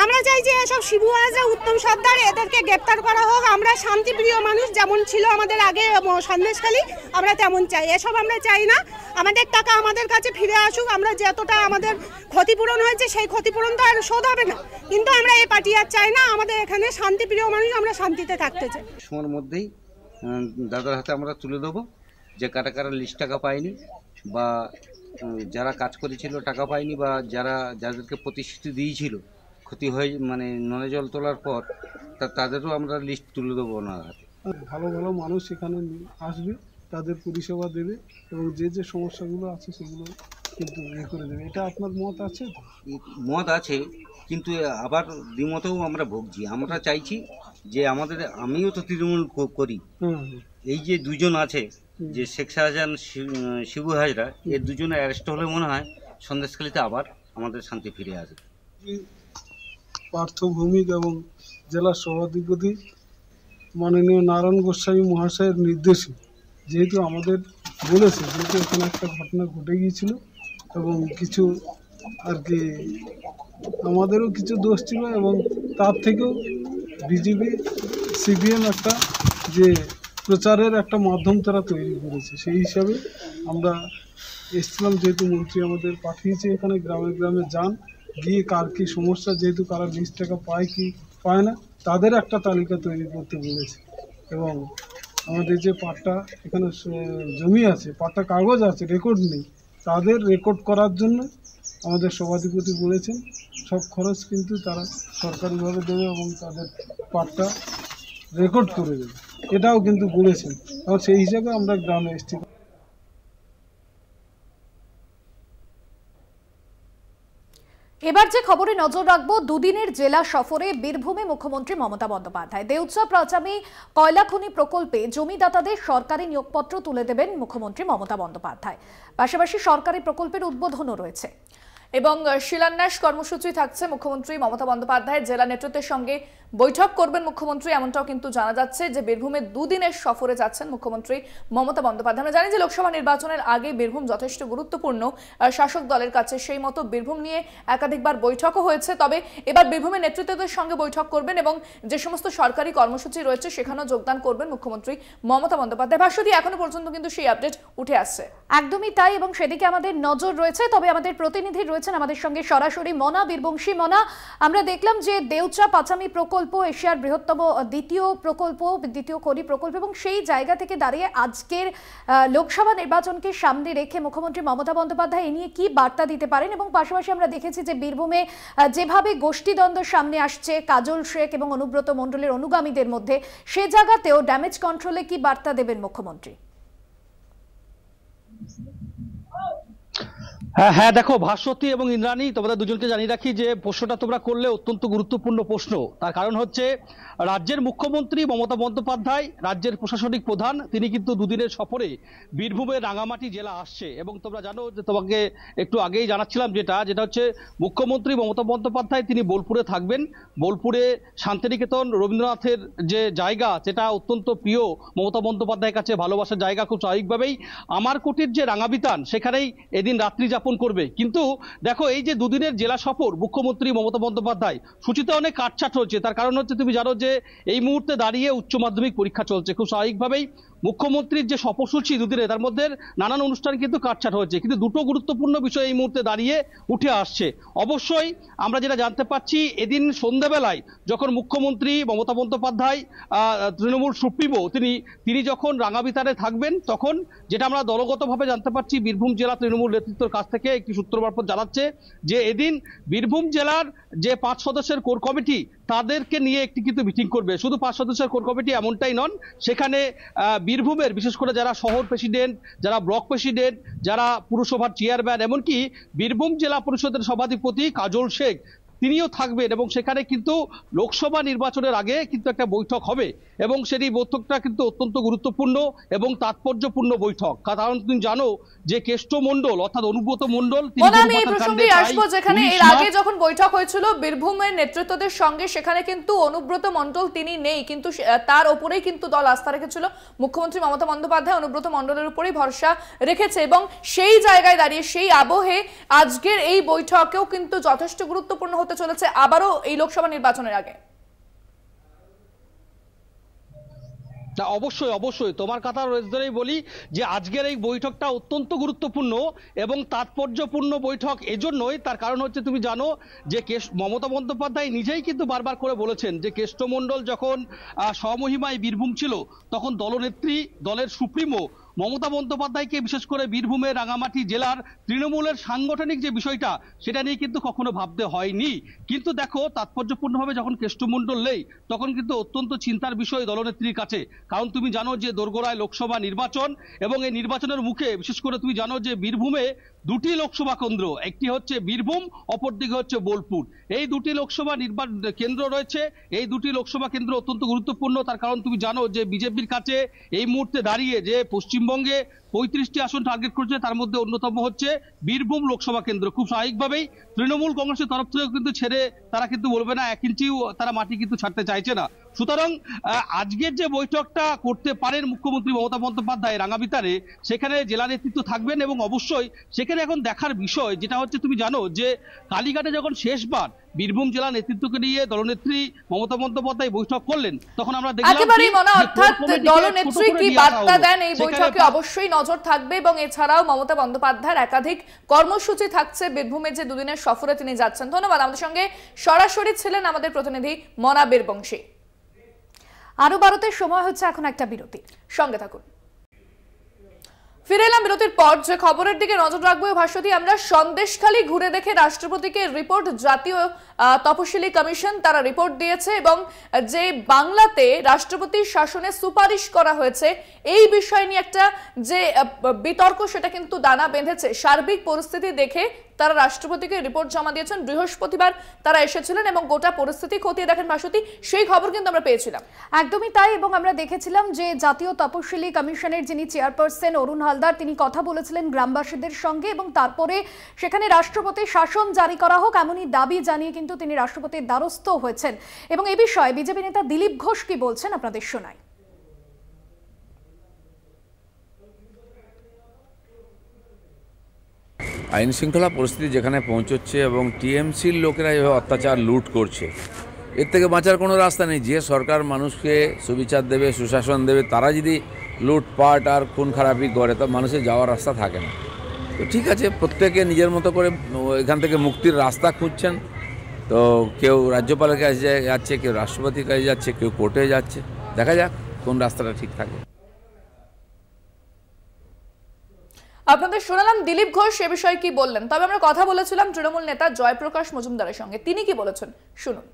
আমরা চাই যে এসব শিবু হাজরা, উত্তম সর্দার, এদেরকে গ্রেপ্তার করা হোক। আমরা শান্তিপ্রিয় মানুষ, যেমন ছিল আমাদের আগে সন্দেশখালী, আমরা তেমন চাই। এসব আমরা চাই না, আমাদের টাকা আমাদের কাছে ফিরে আসুক। আমরা যতটা আমাদের ক্ষতিপূরণ হয়েছে সেই ক্ষতিপূরণ তো আর শোধ হবে না, কিন্তু আমরা এই পার্টি আর চাই না। আমাদের এখানে শান্তিপ্রিয় মানুষ, আমরা শান্তিতে থাকতে চাই। সময়ের মধ্যেই দাদার হাতে আমরা তুলে দেবো, যে কারা কারা লিস্ট টাকা পায়নি বা যারা কাজ করেছিল টাকা পায়নি বা যাদেরকে প্রতিশ্রুতি দিয়েছিল ক্ষতি হয়ে মানে নলে জল তোলার পর তাদেরও আমরা লিস্ট তুলে দেবো ওনার হাতে। ভালো ভালো মানুষ এখানে আসবে, তাদের পরিষেবা দেবে এবং যে যে সমস্যাগুলো আছে সেগুলো কিন্তু করে দেবে। এটা আপনার মত আছে? মত আছে, কিন্তু আবার দ্বিমতেও আমরা ভুগছি। আমরা চাইছি যে আমিও তো তৃণমূল করি, এই যে দুজন আছে যে শেখ শাহজাহান শিবু হাজরা, এর দুজনে অ্যারেস্ট হলে মনে হয় সন্দেশখালীতে আবার আমাদের শান্তি ফিরে আসে। পার্থ ভৌমিক এবং জেলা সভাধিপতি মাননীয় নারায়ণ গোস্বামী মহাশয়ের নির্দেশে যেহেতু আমাদের বলেছে, যেহেতু এখানে একটা ঘটনা ঘটে গিয়েছিল এবং কিছু আর কি আমাদেরও কিছু দোষ ছিল এবং তার থেকেও বিজেপি সিপিএম একটা যে প্রচারের একটা মাধ্যম তারা তৈরি করেছে, সেই হিসাবে আমরা এসেছিলাম। যেহেতু মন্ত্রী আমাদের পাঠিয়েছে এখানে গ্রামে গ্রামে যান, গিয়ে কার কী সমস্যা, যেহেতু কারা লিস্ট টাকা পায় কি পায় না তাদের একটা তালিকা তৈরি করতে বলেছে। এবং আমাদের যে পাট্টা এখানে জমি আছে, পাট্টা কাগজ আছে, রেকর্ড নেই, তাদের রেকর্ড করার জন্য আমাদের সভাধিপতি বলেছেন সব খরচ কিন্তু তারা সরকারিভাবে দেবে এবং তাদের পাট্টা রেকর্ড করে দেবে, এটাও কিন্তু বলেছেন। এবং সেই হিসাবে আমরা গ্রামে এসেছি। এবার যে খবরে নজর রাখবো, দুদিনের জেলা সফরে বীরভূমে মুখ্যমন্ত্রী মমতা বন্দ্যোপাধ্যায়। দেউচা প্রাচামী কয়লা খনি প্রকল্পে জমিদাতাদের সরকারি নিয়োগপত্র তুলে দেবেন মুখ্যমন্ত্রী মমতা বন্দ্যোপাধ্যায়। পাশাপাশি সরকারি প্রকল্পের উদ্বোধনও রয়েছে এবং শিলান্যাস কর্মসূচি থাকছে। মুখ্যমন্ত্রী মমতা বন্দ্যোপাধ্যায় জেলা নেতৃত্বের সঙ্গে বৈঠক করবেন মুখ্যমন্ত্রী, এমনটাও কিন্তু জানা যাচ্ছে যে বীরভূমে দুদিনের সফরে যাচ্ছেন মুখ্যমন্ত্রী মমতা বন্দ্যোপাধ্যায়। আমরা জানি যে লোকসভা নির্বাচনের আগে বীরভূম যথেষ্ট গুরুত্বপূর্ণ শাসক দলের কাছে, সেই মতো বীরভূম নিয়ে একাধিকবার বৈঠকও হয়েছে। তবে এবার বীরভূমের নেতৃত্বদের সঙ্গে বৈঠক করবেন এবং যে সমস্ত সরকারি কর্মসূচি রয়েছে সেখানেও যোগদান করবেন মুখ্যমন্ত্রী মমতা বন্দ্যোপাধ্যায়। ভাস্বতী, এখনো পর্যন্ত কিন্তু সেই আপডেট উঠে আসছে। একদমই তাই, এবং সেদিকে আমাদের নজর রয়েছে। তবে আমাদের প্রতিনিধি রয়েছেন আমাদের সঙ্গে সরাসরি, মনা বীরবংশী। মনা, আমরা দেখলাম যে দেউচা পাচামি প্রকল্প এশিয়ার বৃহত্তম দ্বিতীয় খনি প্রকল্প, এবং সেই জায়গা থেকে দাঁড়িয়ে আজকের লোকসভা নির্বাচনকে সামনে রেখে মুখ্যমন্ত্রী মমতা বন্দ্যোপাধ্যায় এ নিয়ে কি বার্তা দিতে পারেন? এবং পাশাপাশি আমরা দেখেছি যে বীরভূমে যেভাবে গোষ্ঠীদ্বন্দ্ব সামনে আসছে কাজল শেখ এবং অনুব্রত মণ্ডলের অনুগামীদের মধ্যে, সে জায়গাতেও ড্যামেজ কন্ট্রোলে কি বার্তা দেবেন মুখ্যমন্ত্রী? হ্যাঁ দেখো ভাস্বতী এবং ইন্দ্রাণী, তোমাদের দুজনকে জানিয়ে রাখি যে প্রশ্নটা তোমরা করলে অত্যন্ত গুরুত্বপূর্ণ প্রশ্ন। তার কারণ হচ্ছে রাজ্যের মুখ্যমন্ত্রী মমতা বন্দ্যোপাধ্যায়, রাজ্যের প্রশাসনিক প্রধান, তিনি কিন্তু দুদিনের সফরে বীরভূমের রাঙামাটি জেলা আসছে। এবং তোমরা জানো যে তোমাকে একটু আগেই জানাচ্ছিলাম যেটা হচ্ছে মুখ্যমন্ত্রী মমতা বন্দ্যোপাধ্যায় তিনি বোলপুরে থাকবেন। বোলপুরে শান্তিনিকেতন রবীন্দ্রনাথের যে জায়গা, যেটা অত্যন্ত প্রিয় মমতা বন্দ্যোপাধ্যায়ের কাছে, ভালোবাসার জায়গা। খুব স্বাভাবিকভাবেই আমারকুটির যে রাঙাবিতান সেখানেই এদিন রাত্রি যাপন করবে। কিন্তু দেখো এই যে দুদিনের জেলা সফর মুখ্যমন্ত্রী মমতা বন্দ্যোপাধ্যায়, সূচিতে অনেক কাটছাট হচ্ছে। তার কারণ হচ্ছে তুমি জানো যে এই মুহূর্তে দাঁড়িয়ে উচ্চ মাধ্যমিক পরীক্ষা চলছে। খুব স্বাভাবিকভাবেই মুখ্যমন্ত্রীর যে সফরসূচি দুদিনে, তার মধ্যে নানান অনুষ্ঠান কিন্তু কাটছাট হচ্ছে। কিন্তু দুটো গুরুত্বপূর্ণ বিষয় এই মুহূর্তে দাঁড়িয়ে উঠে আসছে। অবশ্যই আমরা যেটা জানতে পাচ্ছি, এদিন সন্ধ্যাবেলায় যখন মুখ্যমন্ত্রী মমতা বন্দ্যোপাধ্যায় তৃণমূল সুপ্রিমো তিনি যখন রাঙাবিতানে থাকবেন, তখন যেটা আমরা দলগতভাবে জানতে পারছি বীরভূম জেলা তৃণমূল নেতৃত্বের কাছ থেকে একটি সূত্র মারফত জানাচ্ছে যে এদিন বীরভূম জেলার যে 5 সদস্যের কোর কমিটি, তাদেরকে নিয়ে একটি কিন্তু মিটিং করবে। শুধু 5 সদস্যের কোর কমিটি এমনটাই নন, সেখানে বীরভূমের বিশেষ করে যারা শহর প্রেসিডেন্ট, যারা ব্লক প্রেসিডেন্ট, যারা পুরসভার চেয়ারম্যান, এমনকি বীরভূম জেলা পরিষদের সভাধিপতি কাজল শেখ, তিনিও থাকবেন। এবং সেখানে কিন্তু লোকসভা নির্বাচনের আগে কিন্তু একটা বৈঠক হবে এবং সেই বৈঠকটা কিন্তু অত্যন্ত গুরুত্বপূর্ণ এবং তাৎপর্যপূর্ণ বৈঠক। কারণ তুমি জানো যে কেষ্ট মণ্ডল অর্থাৎ অনুব্রত মণ্ডল, আমি এই প্রসঙ্গে আসবো, যেখানে এর আগে যখন বৈঠক হয়েছিল বীরভূমের নেতৃত্বদের সঙ্গে, সেখানে কিন্তু অনুব্রত মণ্ডল তিনি নেই, কিন্তু তার ওপরেই কিন্তু দল আস্থা রেখেছিল। মুখ্যমন্ত্রী মমতা বন্দ্যোপাধ্যায় অনুব্রত মণ্ডলের উপরেই ভরসা রেখেছে এবং সেই জায়গায় দাঁড়িয়ে সেই আবহে আজকের এই বৈঠকেও কিন্তু যথেষ্ট গুরুত্বপূর্ণ হতে চলেছে আবারও এই লোকসভা নির্বাচনের আগে। তা অবশ্যই অবশ্যই তোমার কথা ধরেই বলি যে আজকের এই বৈঠকটা অত্যন্ত গুরুত্বপূর্ণ এবং তাৎপর্যপূর্ণ বৈঠক এজন্যই, তার কারণ হচ্ছে তুমি জানো যে মমতা বন্দ্যোপাধ্যায় নিজেই কিন্তু বারবার করে বলেছেন যে কেষ্টমণ্ডল যখন স্বমহিমায় বীরভূম ছিল তখন দলনেত্রী দলের সুপ্রিমো মমতা বন্দ্যোপাধ্যায়কে বিশেষ করে বীরভূমের রাঙামাটি জেলার তৃণমূলের সাংগঠনিক যে বিষয়টা সেটা নিয়ে কিন্তু কখনো ভাবতে হয়নি। কিন্তু দেখো তাৎপর্যপূর্ণভাবে যখন কেষ্টমণ্ডল নেই তখন কিন্তু অত্যন্ত চিন্তার বিষয় দলনেত্রীর কাছে, কারণ তুমি জানো যে দোরগোড়ায় লোকসভা নির্বাচন এবং এই নির্বাচনের মুখে বিশেষ করে তুমি জানো যে বীরভূমে দুটি লোকসভা কেন্দ্র, একটি হচ্ছে বীরভূম অপরদিকে হচ্ছে বোলপুর, এই দুটি লোকসভা কেন্দ্র রয়েছে। এই দুটি লোকসভা কেন্দ্র অত্যন্ত গুরুত্বপূর্ণ, তার কারণ তুমি জানো যে বিজেপির কাছে এই মুহূর্তে দাঁড়িয়ে যে পশ্চিমবঙ্গে 35টি আসন টার্গেট করছে তার মধ্যে অন্যতম হচ্ছে বীরভূম লোকসভা কেন্দ্র। খুব স্বাভাবিকভাবেই তৃণমূল কংগ্রেসের তরফ থেকে কিন্তু ছেড়ে তারা কিন্তু বলবে না, 1 ইঞ্চিও তারা মাটি কিন্তু ছাড়তে চাইছে না। সুতরাং আজকের যে বৈঠকটা করতে পারেন মুখ্যমন্ত্রী মমতা বন্দ্যোপাধ্যায় রাঙাবিতারে, সেখানে জেলা নেতৃত্ব থাকবেন এবং অবশ্যই সেখানে এখন দেখার বিষয় যেটা হচ্ছে তুমি জানো যে কালীঘাটে যখন শেষবার বীরভূম জেলা নেতৃত্বকে নিয়ে দলনেত্রী মমতা বন্দ্যোপাধ্যায় বৈঠক করলেন তখন আমরা দেখলাম একেবারেই মনে অর্থাৎ দলনেত্রী কি বার্তা দেন এই বৈঠকে অবশ্যই নজর থাকবে এবং এছাড়াও মমতা বন্দ্যোপাধ্যায়ের একাধিক কর্মসূচি থাকছে বীরভূমের যে দুদিনের সফরে তিনি যাচ্ছেন। ধন্যবাদ। আমাদের সঙ্গে সরাসরি ছিলেন আমাদের প্রতিনিধি মনা বীরবংশী। আরো ভারতের সময় হচ্ছে এখন একটা বিরতি, সঙ্গে থাকুন। ফিরে এলাম বিরতির পর। যে খবরের দিকে নজর রাখবো ভাস্বতী, আমরা সন্দেশখালী ঘুরে দেখে রাষ্ট্রপতিকে রিপোর্ট জাতীয় তপশিলি কমিশন তারা রিপোর্ট দিয়েছে এবং যে বাংলাতে রাষ্ট্রপতির শাসনে সুপারিশ করা হয়েছে এই বিষয় নিয়ে একটা যে বিতর্ক সেটা কিন্তু দানা বেঁধেছে। সার্বিক পরিস্থিতি দেখে তারা রাষ্ট্রপতিকে রিপোর্ট জমা দিয়েছেন। বৃহস্পতিবার তারা এসেছিলেন এবং গোটা পরিস্থিতি খতিয়ে দেখেন ভাস্বতী, সেই খবর কিন্তু আমরা পেয়েছিলাম। একদমই তাই, এবং আমরা দেখেছিলাম যে জাতীয় তপশিলি কমিশনের যিনি চেয়ারপারসন অরুণ হালদার তিনি কথা বলেছিলেন গ্রামবাসীদের সঙ্গে এবং তারপরে সেখানে রাষ্ট্রপতির শাসন জারি করা হোক এমনই দাবি জানিয়ে কিন্তু তিনি রাষ্ট্রপতির দ্বারস্থ হয়েছেন। এবং এই বিষয়ে বিজেপি নেতা দিলীপ ঘোষ কি বলছেন আপনাদের শোনাই। আইন শৃঙ্খলা পরিস্থিতি যেখানে পৌঁছচ্ছে এবং টিএমসির লোকেরা এভাবে অত্যাচার লুট করছে, এর থেকে বাঁচার কোনো রাস্তা নেই। যে সরকার মানুষকে সুবিচার দেবে, সুশাসন দেবে, তারা যদি লুটপাট আর খুন খারাপি করে তো মানুষের যাওয়ার রাস্তা থাকে না। তো ঠিক আছে, প্রত্যেকে নিজের মতো করে এখান থেকে মুক্তির রাস্তা খুঁজছেন। তো কেউ রাজ্যপালের কাছে যাচ্ছে, কেউ রাষ্ট্রপতির কাছে যাচ্ছে, কেউ কোর্টে যাচ্ছে। দেখা যাক কোন রাস্তাটা ঠিক থাকে। আপনাদের শোনালাম দিলীপ ঘোষ এ বিষয়ে কি বললেন। তবে আমরা কথা বলেছিলাম তৃণমূল নেতা জয়প্রকাশ মজুমদারের সঙ্গে, তিনি কি বলেছেন শুনুন।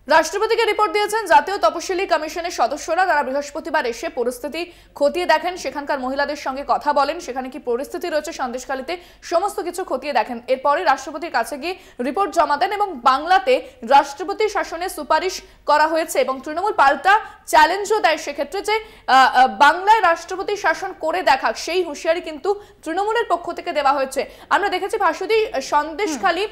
রাষ্ট্রপতিকে রিপোর্ট দিয়েছেন জাতীয় তপশিলি কমিশনের সদস্যরা। তারা বৃহস্পতিবার এসে পরিস্থিতি খতিয়ে দেখেন, সেখানকার মহিলাদের সঙ্গে কথা বলেন, সেখানে কি পরিস্থিতি রয়েছে সন্দেশখালীতে সমস্ত কিছু খতিয়ে দেখেন। এরপরে রাষ্ট্রপতির কাছে গিয়ে রিপোর্ট জমা দেন এবং বাংলাতে রাষ্ট্রপতি শাসনে সুপারিশ করা হয়েছে এবং তৃণমূল পাল্টা চ্যালেঞ্জও দেয় সেক্ষেত্রে যে বাংলায় রাষ্ট্রপতি শাসন করে দেখাক, সেই হুঁশিয়ারি কিন্তু তৃণমূলের পক্ষ থেকে দেওয়া হয়েছে। আমরা দেখেছি ভাস্বতী সন্দেশখালী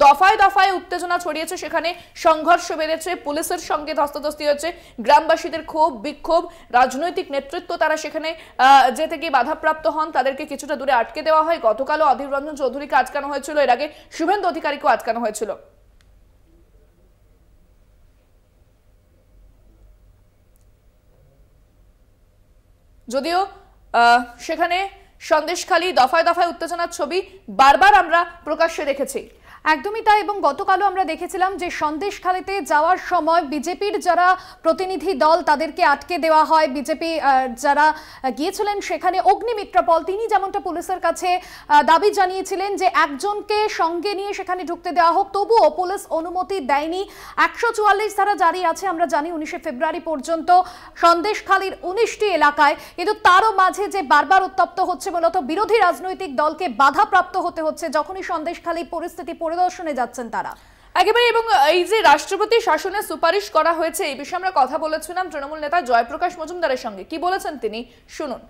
দফায় দফায় উত্তেজনা ছড়িয়েছে, সেখানে সংঘর্ষ বেড়েছে, পুলিশের সঙ্গে ধস্তাধস্তি হয়েছে, গ্রামবাসীদের ক্ষোভ বিক্ষোভ, রাজনৈতিক নেতৃত্ব তারা সেখানে যেতে গিয়ে বাধাপ্রাপ্ত হন, তাদেরকে কিছুটা দূরে আটকে দেওয়া হয়। গতকালও অধীর রঞ্জন চৌধুরীকে আটকানো হয়েছিল, এর আগে শুভেন্দু অধিকারীকেও আটকানো হয়েছিল। যদিও সেখানে সন্দেশখালী দফায় দফায় উত্তেজনার ছবি বারবার আমরা প্রকাশ্যে দেখেছি। একদমই তাই, এবং গতকালও আমরা দেখেছিলাম যে সন্দেশখালীতে যাওয়ার সময় বিজেপির যারা প্রতিনিধি দল তাদেরকে আটকে দেওয়া হয়। বিজেপি যারা গিয়েছিলেন সেখানে অগ্নিমিত্রা পল তিনি যেমনটা পুলিশের কাছে দাবি জানিয়েছিলেন যে একজনকে সঙ্গে নিয়ে সেখানে ঢুকতে দেওয়া হোক, তবুও পুলিশ অনুমতি দেয়নি। 144 ধারা জারি আছে আমরা জানি 19 ফেব্রুয়ারি পর্যন্ত সন্দেশখালীর 19টি এলাকায়, কিন্তু তারও মাঝে যে বারবার উত্তপ্ত হচ্ছে মূলত বিরোধী রাজনৈতিক দলকে বাধাপ্রাপ্ত হতে হচ্ছে যখনই সন্দেশখালী পরিস্থিতি পরিদর্শনে যাচ্ছেন তারা একেবারে। এবং এই যে রাষ্ট্রপতি শাসনে সুপারিশ করা হয়েছে এই বিষয়ে আমরা কথা বলেছিলাম তৃণমূল নেতা জয়প্রকাশ মজুমদারের সঙ্গে, কি বলেছেন তিনি শুনুন।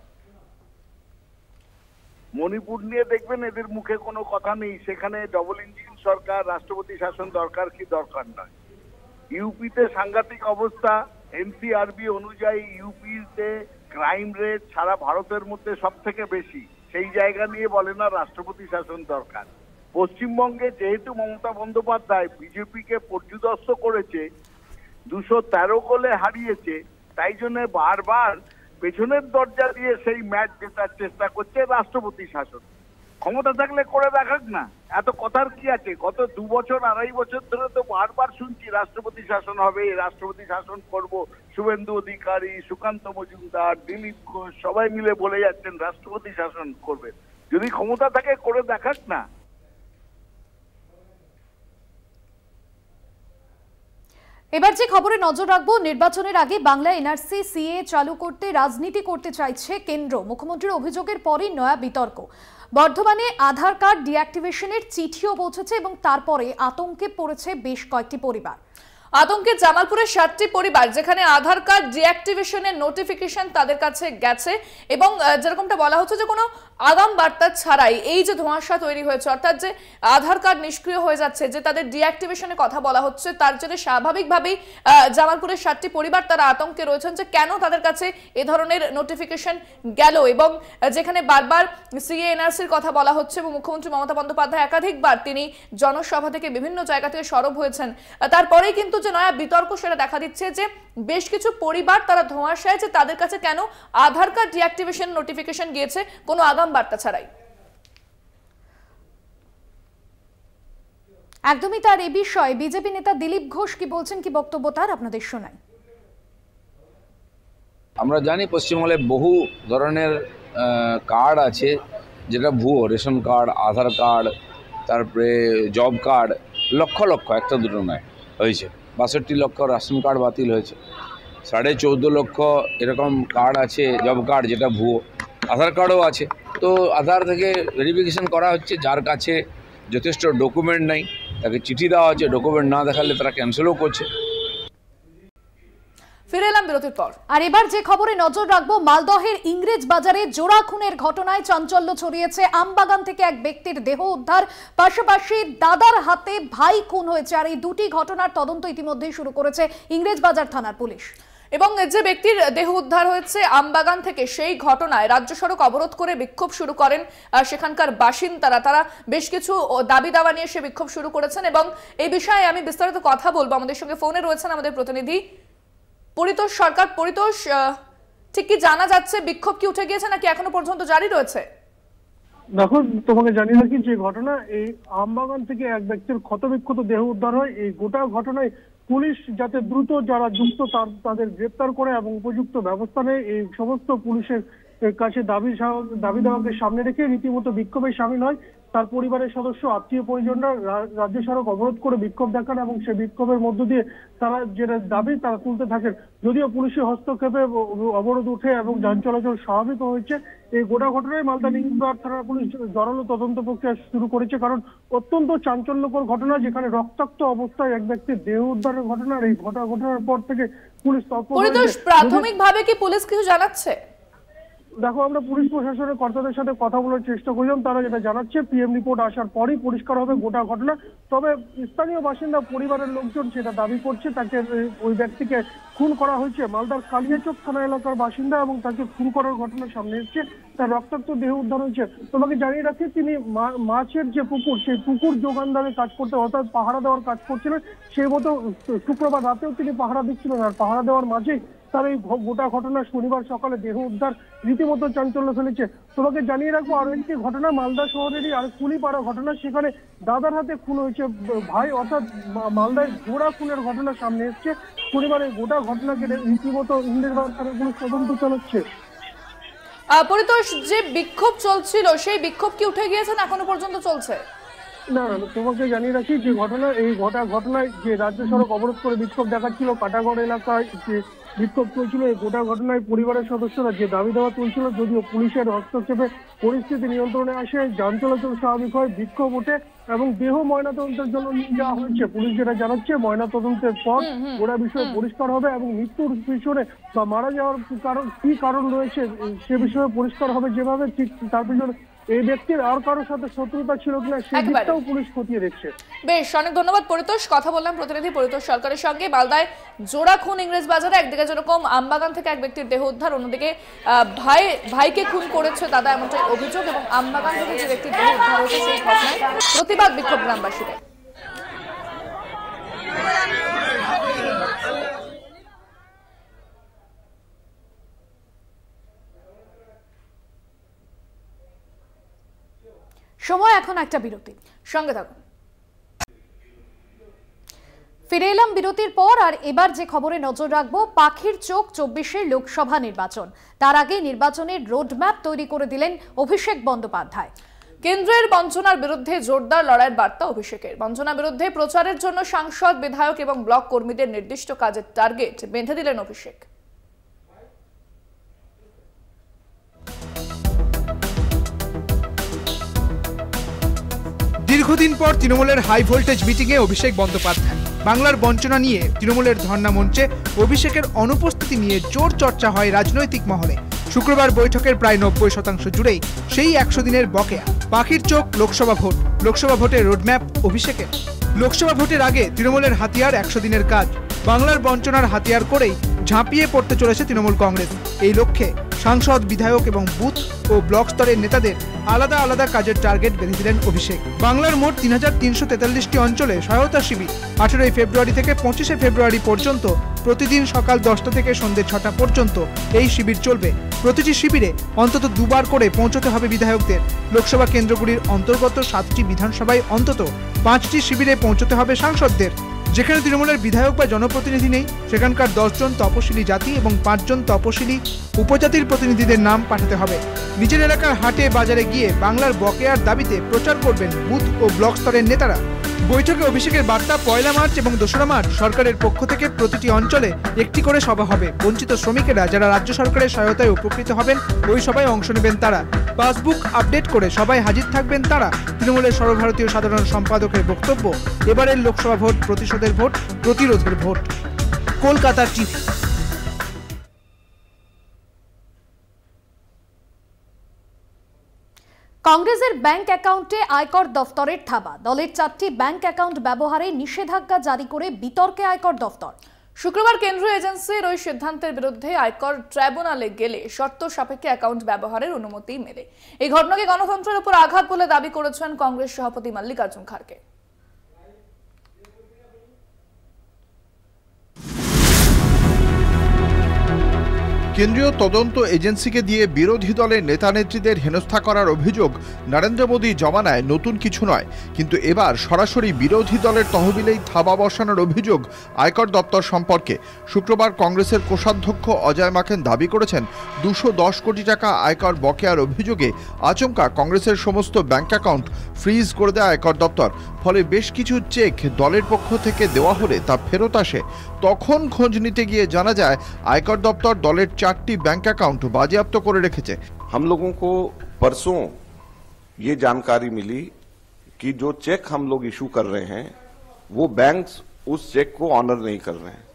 মণিপুর নিয়ে দেখবেন এদের মুখে কোনো কথা নেই, সেখানে ডবল ইঞ্জিন সরকার, রাষ্ট্রপতি শাসন দরকার কি দরকার নয়। ইউপিতে সাংঘাতিক অবস্থা, এনসিআরবি অনুযায়ী ইউপিতে ক্রাইম রেট সারা ভারতের মধ্যে সব থেকে বেশি, সেই জায়গা নিয়ে বলে না রাষ্ট্রপতি শাসন দরকার। পশ্চিমবঙ্গে যেহেতু মমতা বন্দ্যোপাধ্যায় বিজেপিকে পর্যুদস্ত করেছে, 213 গোলে হারিয়েছে, তাই জন্য বারবার পেছনের দরজা দিয়ে সেই ম্যাচ জেতার চেষ্টা করছে রাষ্ট্রপতি শাসন। ক্ষমতা থাকলে করে দেখাক না, এত কথার কি আছে? গত 2 বছর 2.5 বছর ধরে তো বারবার শুনছি রাষ্ট্রপতি শাসন হবে, রাষ্ট্রপতি শাসন করব। শুভেন্দু অধিকারী, সুকান্ত মজুমদার, দিলীপ ঘোষ সবাই মিলে বলে যাচ্ছেন রাষ্ট্রপতি শাসন করবেন। যদি ক্ষমতা থাকে করে দেখাক না। এবার যে খবরে নজর রাখবো, নির্বাচনের আগে বাংলা এনআরসি সিএ চালু করতে রাজনীতি করতে চাইছে কেন্দ্র। মুখ্যমন্ত্রীর অভিযোগের পরই নয়া বিতর্ক। বর্ধমানে আধার কার্ড ডিঅ্যাক্টিভেশনের চিঠিও পৌঁছেছে এবং তারপরে আতঙ্কে পড়েছে বেশ কয়েকটি পরিবার। আতঙ্কে জামালপুরের 7টি পরিবার, যেখানে আধার কার্ড ডিঅ্যাক্টিভেশনের নোটিফিকেশন তাদের কাছে গেছে এবং যেরকমটা বলা হচ্ছে যে কোনো আগাম বার্তা ছাড়াই এই যে ধোঁয়াশা তৈরি হয়েছে, অর্থাৎ যে আধার কার্ড নিষ্ক্রিয় হয়ে যাচ্ছে, যে তাদের ডিঅ্যাক্টিভেশনের কথা বলা হচ্ছে, তার জন্য স্বাভাবিকভাবেই জামালপুরের 7টি পরিবার তারা আতঙ্কে রয়েছেন যে কেন তাদের কাছে এ ধরনের নোটিফিকেশন গেল। এবং যেখানে বারবার সিএ এনআরসির কথা বলা হচ্ছে এবং মুখ্যমন্ত্রী মমতা বন্দ্যোপাধ্যায় একাধিকবার তিনি জনসভা থেকে বিভিন্ন জায়গা থেকে সরব হয়েছেন, তারপরেই কিন্তু যে নয়া বিতর্ক সেটা দেখা দিচ্ছে যে বেশ কিছু পরিবার তারা ধোঁয়াশায় যে তাদের কাছে কেন আধার কার্ড ডিঅ্যাক্টিভেশন নোটিফিকেশন গিয়েছে কোনো আগাম বার্তা ছাড়াই। একদমই তার এই বিষয়ে বিজেপি নেতা দিলীপ ঘোষ কি বলছেন, কি বক্তব্য তার, আপনাদের শোনাই। আমরা জানি পশ্চিমবঙ্গে বহু ধরনের কার্ড আছে, যেটা ভুয়ো। রেশন কার্ড, আধার কার্ড, তারপরে জব কার্ড, লক্ষ লক্ষ, একটা দুটো নয়, হয়েছে 62 লক্ষ রেশন কার্ড বাতিল হয়েছে, 14.5 লক্ষ এরকম কার্ড আছে জব কার্ড যেটা ভুয়ো। আধার কার্ডও আছে। তো আধার থেকে ভেরিফিকেশন করা হচ্ছে, যার কাছে যথেষ্ট ডকুমেন্ট নাই তাকে চিঠি দেওয়া হচ্ছে, ডকুমেন্ট না দেখালে তারা ক্যান্সেলও করছে। ফিরে এলাম বিরতির পর। আর এবার যে খবরে নজর রাখবো, মালদহের ইংরেজ বাজারে জোড়া খুনের ঘটনায় চাঞ্চল্য ছড়িয়েছে। আমবাগান থেকে এক ব্যক্তির দেহ উদ্ধার, পাশাপাশি দাদার হাতে ভাই খুন হয়েছে। আর এই দুটি ঘটনার তদন্ত ইতিমধ্যেই শুরু করেছে ইংরেজ বাজার থানার পুলিশ। এবং যে ব্যক্তির দেহ উদ্ধার হয়েছে আমবাগান থেকে, সেই ঘটনায় রাজ্য সড়ক অবরোধ করে বিক্ষোভ শুরু করেন সেখানকার বাসিন্দারা। তারা বেশ কিছু দাবি দাওয়া নিয়ে সে বিক্ষোভ শুরু করেছেন এবং এই বিষয়ে আমি বিস্তারিত কথা বলবো। আমাদের সঙ্গে ফোনে রয়েছেন আমাদের প্রতিনিধি পরিতোষ সরকার। পরিতোষ, ঠিক কি জানা যাচ্ছে, বিক্ষোভ কি উঠে গিয়েছে নাকি এখনো পর্যন্ত জারি রয়েছে? দেখো, তোমাকে জানিয়ে রাখি যে ঘটনা, এই আমবাগান থেকে এক ব্যক্তির ক্ষতবিক্ষত দেহ উদ্ধার হয়। এই গোটা ঘটনায় পুলিশ যাতে দ্রুত যারা যুক্ত তাদের গ্রেপ্তার করে এবং উপযুক্ত ব্যবস্থা নেয়, এই সমস্ত পুলিশের কাছে দাবি দেওয়াকে সামনে রেখে রীতিমতো বিক্ষোভে সামিল হয়। তার পরিবারের সদস্য, আত্মীয় পরিজনরা রাজ্য সড়ক অবরোধ করে বিক্ষোভ দেখান এবং সেই বিক্ষোভের মধ্য দিয়ে তারা যেটা দাবি তারা তুলতে থাকেন। যদিও পুলিশের হস্তক্ষেপে অবরোধ উঠে এবং যান চলাচল স্বাভাবিক হয়েছে। এই গোটা ঘটনায় মালদা নিউজ থানার পুলিশ জোরালো তদন্ত প্রক্রিয়া শুরু করেছে, কারণ অত্যন্ত চাঞ্চল্যকর ঘটনা, যেখানে রক্তাক্ত অবস্থায় এক ব্যক্তির দেহ উদ্ধারের ঘটনা। এই ঘটনার পর থেকে পুলিশ প্রাথমিকভাবে কি পুলিশ কিছু জানাচ্ছে? দেখো, আমরা পুলিশ প্রশাসনের কর্তাদের সাথে কথা বলার চেষ্টা করলাম, তারা যেটা জানাচ্ছে পিএম রিপোর্ট আসার পরই পরিষ্কার হবে গোটা ঘটনা। তবে স্থানীয় বাসিন্দা পরিবারের লোকজন সেটা দাবি করছে, তাকে ওই ব্যক্তিকে খুন করা হয়েছে। মালদার কালিয়াচক থানা এলাকার বাসিন্দা এবং তাকে খুন করার ঘটনা সামনে এসেছে। তার রক্তাক্ত দেহ উদ্ধার হয়েছে। তোমাকে জানিয়ে রাখি, তিনি মাছের যে পুকুর, সেই পুকুর যোগানদারে কাজ করতে, অর্থাৎ পাহারা দেওয়ার কাজ করছিলেন। সেই মতো শুক্রবার রাতেও তিনি পাহারা দিচ্ছিলেন, আর পাহারা দেওয়ার মাঝেই তার এই গোটা ঘটনা শনিবার সকালে দেহ উদ্ধার রীতিমতো চাঞ্চল্য ফেলেছে। তোমাকে জানিয়ে রাখবো আরো একটি ঘটনা, মালদা শহরেরই আর কুলিপাড়া ঘটনা। সেখানে দাদার হাতে খুন হয়েছে ভাই, অর্থাৎ মালদায় জোড়া খুনের ঘটনা সামনে এসছে। পরিবারের গোটা ঘটনাকে রীতিমতো ইংরেজ বাজার পুলিশ তদন্ত চালাচ্ছে। পরিতোষ, যে বিক্ষোভ চলছিল সেই বিক্ষোভ কি উঠে গিয়েছে না এখনো পর্যন্ত চলছে? না, তোমাকে জানিয়ে রাখি যে এই ঘটনায় যে রাজ্য সড়ক অবরোধ করে বিক্ষোভ দেখাচ্ছিল, কাটাগড় এলাকায় যে বিক্ষোভ চলছিল, এই গোটা ঘটনায় পরিবারের সদস্যরা যে দাবি দেওয়া তুলছিল, যদিও পুলিশের হস্তক্ষেপে পরিস্থিতি নিয়ন্ত্রণে আসে, যান চলাচল স্বাভাবিক হয়, বিক্ষোভ ওঠে এবং দেহ ময়নাতদন্তের জন্য নিয়ে যাওয়া হয়েছে। পুলিশ যেটা জানাচ্ছে, ময়নাতদন্তের পর গোটা বিষয় পরিষ্কার হবে এবং মৃত্যুর পিছনে বা মারা যাওয়ার কি কারণ রয়েছে সে বিষয়ে পরিষ্কার হবে। যেভাবে ঠিক তার পিছনে এই ব্যক্তির আর কারোর সাথে শত্রুতা ছিল কিনা সেই দিকটাও পুলিশ খতিয়ে দেখছে। বেশ, অনেক ধন্যবাদ পরিতোষ। কথা বললাম প্রতিনিধি পরিতোষ সরকারের সঙ্গে। মালদায় জোড়া খুন ইংরেজ বাজারে, একদিকে যেরকম আমবাগান থেকে এক ব্যক্তির দেহ উদ্ধার, অন্যদিকে ভাইকে খুন করেছে দাদা এমনটাই অভিযোগ, এবং আমবাগান থেকে যে ব্যক্তির দেহ উদ্ধার হয়েছে সেই ঘটনায় প্রতিবাদ বিক্ষোভ গ্রামবাসীদের। সময় এখন একটা বিরতি, সঙ্গে থাকুন। ফিরে এলাম বিরতির পর, আর এবার যে খবরে নজর রাখবো, পাখির চোখ 24-এর লোকসভা নির্বাচন। তার আগে নির্বাচনের রোডম্যাপ তৈরি করে দিলেন অভিষেক বন্দ্যোপাধ্যায়। কেন্দ্রের বঞ্চনার বিরুদ্ধে জোরদার লড়াইয়ের বার্তা অভিষেকের। বঞ্চনা বিরুদ্ধে প্রচারের জন্য সাংসদ, বিধায়ক এবং ব্লক কর্মীদের নির্দিষ্ট কাজের টার্গেট বেঁধে দিলেন অভিষেক। দীর্ঘদিন পর তৃণমূলের হাই ভোল্টেজ মিটিংয়ে অভিষেক বন্দ্যোপাধ্যায়। বাংলার বঞ্চনা নিয়ে তৃণমূলের ধর্ণা মঞ্চে অভিষেকের অনুপস্থিতি নিয়ে জোর চর্চা হয় রাজনৈতিক মহলে। শুক্রবার বৈঠকের প্রায় 90% জুড়েই সেই 100 দিনের বকেয়া। পাখির চোখ লোকসভা ভোট, লোকসভা ভোটের রোডম্যাপ অভিষেকের। লোকসভা ভোটের আগে তৃণমূলের হাতিয়ার 100 দিনের কাজ। বাংলার বঞ্চনার হাতিয়ার করেই ঝাঁপিয়ে পড়তে চলেছে তৃণমূল কংগ্রেস। এই লক্ষ্যে সাংসদ, বিধায়ক এবং বুথ ও ব্লক স্তরের নেতাদের আলাদা আলাদা কাজের টার্গেট বেঁধে দিলেন অভিষেক। বাংলার মোট 3343টি অঞ্চলে সহায়তা শিবির 18 ফেব্রুয়ারি থেকে 25 ফেব্রুয়ারি পর্যন্ত প্রতিদিন সকাল 10টা থেকে সন্ধ্যে 6টা পর্যন্ত এই শিবির চলবে। প্রতিটি শিবিরে অন্তত দুবার করে পৌঁছতে হবে বিধায়কদের। লোকসভা কেন্দ্রগুলির অন্তর্গত 7টি বিধানসভায় অন্তত 5টি শিবিরে পৌঁছতে হবে সাংসদদের। যেখানে তৃণমূলের বিধায়ক বা জনপ্রতিনিধি নেই, সেখানকার 10 জন তপশিলি জাতি এবং 5 জন তপশিলি উপজাতির প্রতিনিধিদের নাম পাঠাতে হবে। নিজের এলাকার হাটে বাজারে গিয়ে বাংলার বকেয়ার দাবিতে প্রচার করবেন বুথ ও ব্লক স্তরের নেতারা। বৈঠকে অভিষেকের বার্তা, 1 মার্চ এবং 2 মার্চ সরকারের পক্ষ থেকে প্রতিটি অঞ্চলে একটি করে সভা হবে। বঞ্চিত শ্রমিকেরা যারা রাজ্য সরকারের সহায়তায় উপকৃত হবেন, ওই সভায় অংশ নেবেন তারা। পাসবুক আপডেট করে সবাই হাজির থাকবেন তারা। তৃণমূলের সর্বভারতীয় সাধারণ সম্পাদকের বক্তব্য, এবারের লোকসভা ভোট প্রতিশোধের ভোট, প্রতিরোধের ভোট। কলকাতা টিভি। কংগ্রেসের ব্যাংক অ্যাকাউন্টে আয়কর দফতরের থাবা। দলের 4টি ব্যাংক অ্যাকাউন্ট ব্যবহারে নিষেধাজ্ঞা জারি করে বিতর্কে আয়কর দফতর। শুক্রবার কেন্দ্রীয় এজেন্সির ওই সিদ্ধান্তের বিরুদ্ধে আয়কর ট্রাইব্যুনালে গেলে শর্ত সাপেক্ষে অ্যাকাউন্ট ব্যবহারের অনুমতি মেলে। এই ঘটনাকে গণতন্ত্রের উপর আঘাত বলে দাবি করেছেন কংগ্রেস সভাপতি মল্লিকার্জুন খাড়গে। কেন্দ্রীয় তদন্ত এজেন্সিকে দিয়ে বিরোধী দলের নেতানেত্রীদের হেনস্থা করার অভিযোগ নরেন্দ্র মোদী জমানায় নতুন কিছু নয়, কিন্তু এবার সরাসরি বিরোধী দলের তহবিলেই থাবা বসানোর অভিযোগ আয়কর দপ্তর সম্পর্কে। শুক্রবার কংগ্রেসের কোষাধ্যক্ষ অজয় মাকেন দাবি করেছেন 210 কোটি টাকা আয়কর বকেয়ার অভিযোগে আচমকা কংগ্রেসের সমস্ত ব্যাংক অ্যাকাউন্ট ফ্রিজ করে দেয় আয়কর দপ্তর। ফলে বেশ কিছু চেক দলের পক্ষ থেকে দেওয়া হলে তা ফেরত আসে। তখন খোঁজ নিতে গিয়ে জানা যায় আয়কর দপ্তর দলের 4টি बैंक अकाउंट बाजेयाप्त करे रखेছে। हम लोगों को परसों ये जानकारी मिली कि जो चेक हम लोग इशू कर रहे हैं वो बैंक्स उस चेक को ऑनर नहीं कर रहे हैं।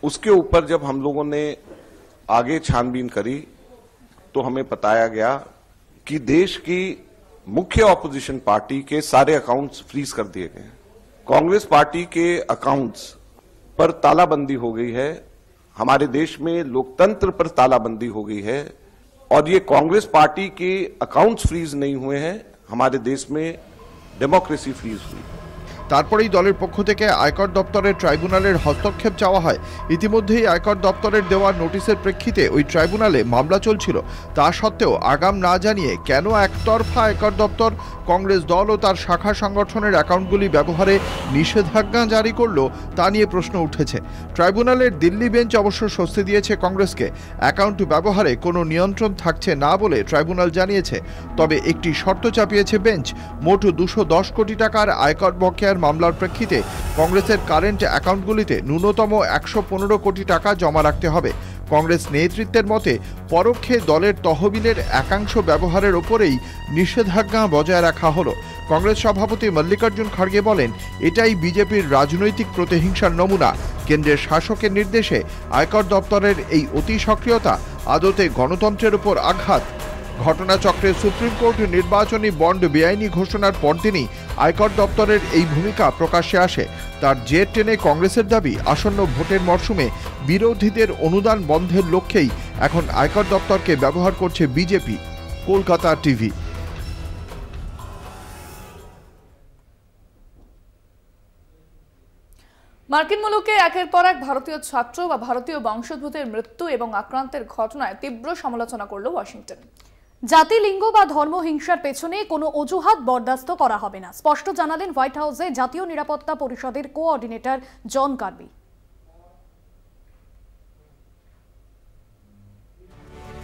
उसके ऊपर जब हम लोगों ने आगे छानबीन करी तो हमें बताया गया कि देश की मुख्य ऑपोजिशन पार्टी के सारे अकाउंट्स फ्रीज कर दिए गए हैं। कांग्रेस पार्टी के अकाउंट्स पर तालाबंदी हो गई है। हमारे देश में लोकतंत्र पर तालाबंदी हो गई है और ये कांग्रेस पार्टी के अकाउंट्स फ्रीज नहीं हुए हैं, हमारे देश में डेमोक्रेसी फ्रीज हुई। তারপরেই দলের পক্ষ থেকে আয়কর দপ্তরের ট্রাইব্যুনালের হস্তক্ষেপ চাওয়া হয়। ইতিমধ্যেই আয়কর দপ্তরের দেওয়া নোটিশের প্রেক্ষিতে ওই ট্রাইব্যুনালে মামলা চলছিল। তা সত্ত্বেও আগাম না জানিয়ে কেন একতরফা আয়কর দপ্তর কংগ্রেস দল ও তার শাখা সংগঠনের অ্যাকাউন্টগুলি ব্যবহারে নিষেধাজ্ঞা জারি করলো তা নিয়ে প্রশ্ন উঠেছে। ট্রাইব্যুনালের দিল্লি বেঞ্চ অবশ্য স্বস্তি দিয়েছে কংগ্রেসকে। অ্যাকাউন্ট ব্যবহারে কোনো নিয়ন্ত্রণ থাকছে না বলে ট্রাইব্যুনাল জানিয়েছে। তবে একটি শর্ত চাপিয়েছে বেঞ্চ, মোট 210 কোটি টাকার আয়কর বকেয়ার মামলার প্রেক্ষিতে কংগ্রেসের কারেন্ট অ্যাকাউন্টগুলিতে ন্যূনতম 115 কোটি টাকা জমা রাখতে হবে। কংগ্রেস নেতৃত্বের মতে পরোক্ষে দলের তহবিলের একাংশ ব্যবহারের ওপরেই নিষেধাজ্ঞা বজায় রাখা হলো। কংগ্রেস সভাপতি মল্লিকার্জুন খাড়গে বলেন, এটাই বিজেপির রাজনৈতিক প্রতিহিংসার নমুনা। কেন্দ্রের শাসকের নির্দেশে আয়কর দপ্তরের এই অতি সক্রিয়তা আদতে গণতন্ত্রের উপর আঘাত। ঘটনাচক্রে সুপ্রিম কোর্ট নির্বাচনী বন্ড বেআইনি ঘোষণার পরদিনই আয়কর দপ্তরের এই ভূমিকা প্রকাশ্যে আসে। তার জের টেনে কংগ্রেসের দাবি, আসন্ন ভোটের মরশুমে বিরোধীদের অনুদান বন্ধের লক্ষ্যেই এখন আয়কর দপ্তরকে ব্যবহার করছে বিজেপি। কলকাতা টিভি। মার্কিন মুলুকে একের পর এক ভারতীয় ছাত্র বা ভারতীয় বংশোদ্ভূতের মৃত্যু এবং আক্রান্তের ঘটনায় তীব্র সমালোচনা করল ওয়াশিংটন। জাতি, লিঙ্গ বা ধর্ম হিংসার পেছনে কোনো অজুহাত বরদাস্ত করা হবে না, স্পষ্ট জানালেন হোয়াইট হাউসে জাতীয় নিরাপত্তা পরিষদের কোঅর্ডিনেটর জন কার্বি।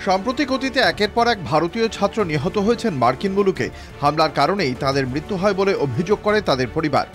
সাম্প্রতিক অতীতে একের পর এক ভারতীয় ছাত্র নিহত হয়েছেন মার্কিন মুলুকে। হামলার কারণেই তাদের মৃত্যু হয় বলে অভিযোগ করে তাদের পরিবার।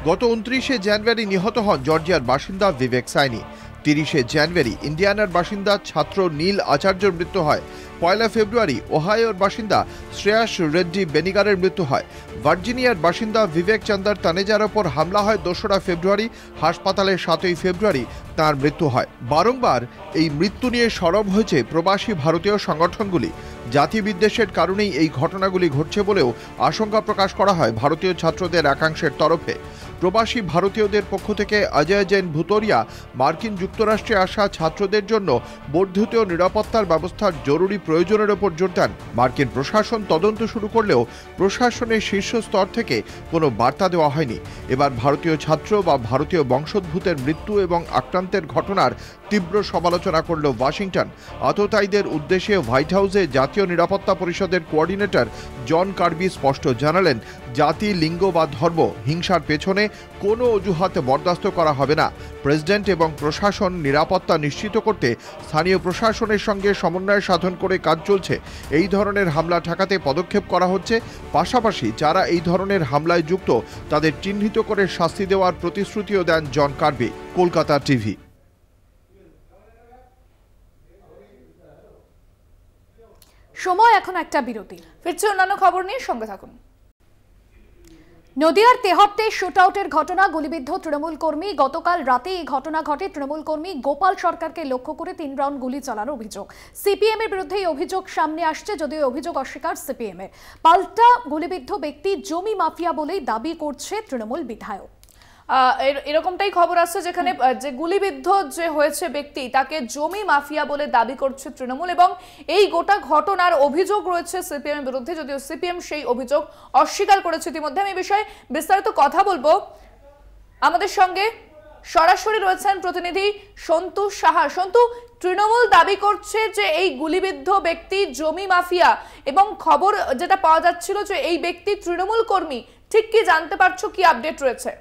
গত 29শে জানুয়ারি নিহত হন জর্জিয়ার বাসিন্দা বিবেক সাইনি। 30শে জানুয়ারি ইন্ডিয়ানার বাসিন্দা ছাত্র নীল আচার্যর মৃত্যু হয়। 1 ফেব্রুয়ারি ওহাইওর বাসিন্দা শ্রেয়াস রেড্ডি বেনিগারের মৃত্যু হয়। ভার্জিনিয়ার বাসিন্দা বিবেক চন্দ্র তানেজার ওপর হামলা হয় 2রা ফেব্রুয়ারি। হাসপাতালে 7ই ফেব্রুয়ারি তার মৃত্যু হয়। বারংবার এই মৃত্যু নিয়ে সরব হয়েছে প্রবাসী ভারতীয় সংগঠনগুলি। জাতি বিদ্বেষের কারণেই এই ঘটনাগুলি ঘটছে বলেও আশঙ্কা প্রকাশ করা হয় ভারতীয় ছাত্রদের একাংশের তরফে। প্রবাসী ভারতীয়দের পক্ষ থেকে অজয় জৈন ভুতরিয়া মার্কিন যুক্তরাষ্ট্রে আসা ছাত্রদের জন্য বর্ধিত নিরাপত্তার ব্যবস্থার জরুরি প্রয়োজনের ওপর জোর দেন। মার্কিন প্রশাসন তদন্ত শুরু করলেও প্রশাসনের শীর্ষ স্তর থেকে কোনো বার্তা দেওয়া হয়নি। এবার ভারতীয় ছাত্র বা ভারতীয় বংশোদ্ভূতের মৃত্যু এবং আক্রান্তের ঘটনার তীব্র সমালোচনা করল ওয়াশিংটন। আততায়ীদের উদ্দেশ্যে হোয়াইট হাউসে জাতীয় নিরাপত্তা পরিষদের কোঅর্ডিনেটর জন কার্বি স্পষ্ট জানালেন, জাতি, লিঙ্গ বা ধর্ম হিংসার পেছনে কোনো অজুহাতে বরদাস্ত করা হবে না। প্রেসিডেন্ট এবং প্রশাসন নিরাপত্তা নিশ্চিত করতে স্থানীয় প্রশাসনের সঙ্গে সমন্বয় সাধন করে কাজ চলছে। এই ধরনের হামলা ঠেকাতে পদক্ষেপ করা হচ্ছে। পাশাপাশি যারা এই ধরনের হামলায় যুক্ত তাদের চিহ্নিত করে শাস্তি দেওয়ার প্রতিশ্রুতিও দেন জন কার্বি। কলকাতা টিভি। সময় এখন একটা বিরতি, ফিরছে অন্যান্য খবর নিয়ে, সঙ্গে থাকুন। নদিয়ার তেহট্টে শুটআউটের ঘটনা, গুলিবিদ্ধ তৃণমূল কর্মী। গতকাল রাতে এই ঘটনা ঘটে। তৃণমূল কর্মী গোপাল সরকারকে লক্ষ্য করে 3 রাউন্ড গুলি চালানোর অভিযোগ। সিপিএম এর বিরুদ্ধে এই অভিযোগ সামনে আসছে, যদিও অভিযোগ অস্বীকার সিপিএম এর। পাল্টা গুলিবিদ্ধ ব্যক্তি জমি মাফিয়া বলেই দাবি করছে তৃণমূল বিধায়ক। এরকমটাই খবর আসছে, যেখানে যে গুলিবিদ্ধ যে হয়েছে ব্যক্তি তাকে জমি মাফিয়া বলে দাবি করছে তৃণমূল, এবং এই গোটা ঘটনার অভিযোগ রয়েছে সিপিএম এর বিরুদ্ধে, যদিও সিপিএম সেই অভিযোগ অস্বীকার করেছে ইতিমধ্যে। আমি এই বিষয়ে বিস্তারিত কথা বলবো। আমাদের সঙ্গে সরাসরি রয়েছেন প্রতিনিধি সন্তু সাহা। সন্তু, তৃণমূল দাবি করছে যে এই গুলিবিদ্ধ ব্যক্তি জমি মাফিয়া, এবং খবর যেটা পাওয়া যাচ্ছিল যে এই ব্যক্তি তৃণমূল কর্মী, ঠিক কি জানতে পারছো, কি আপডেট রয়েছে?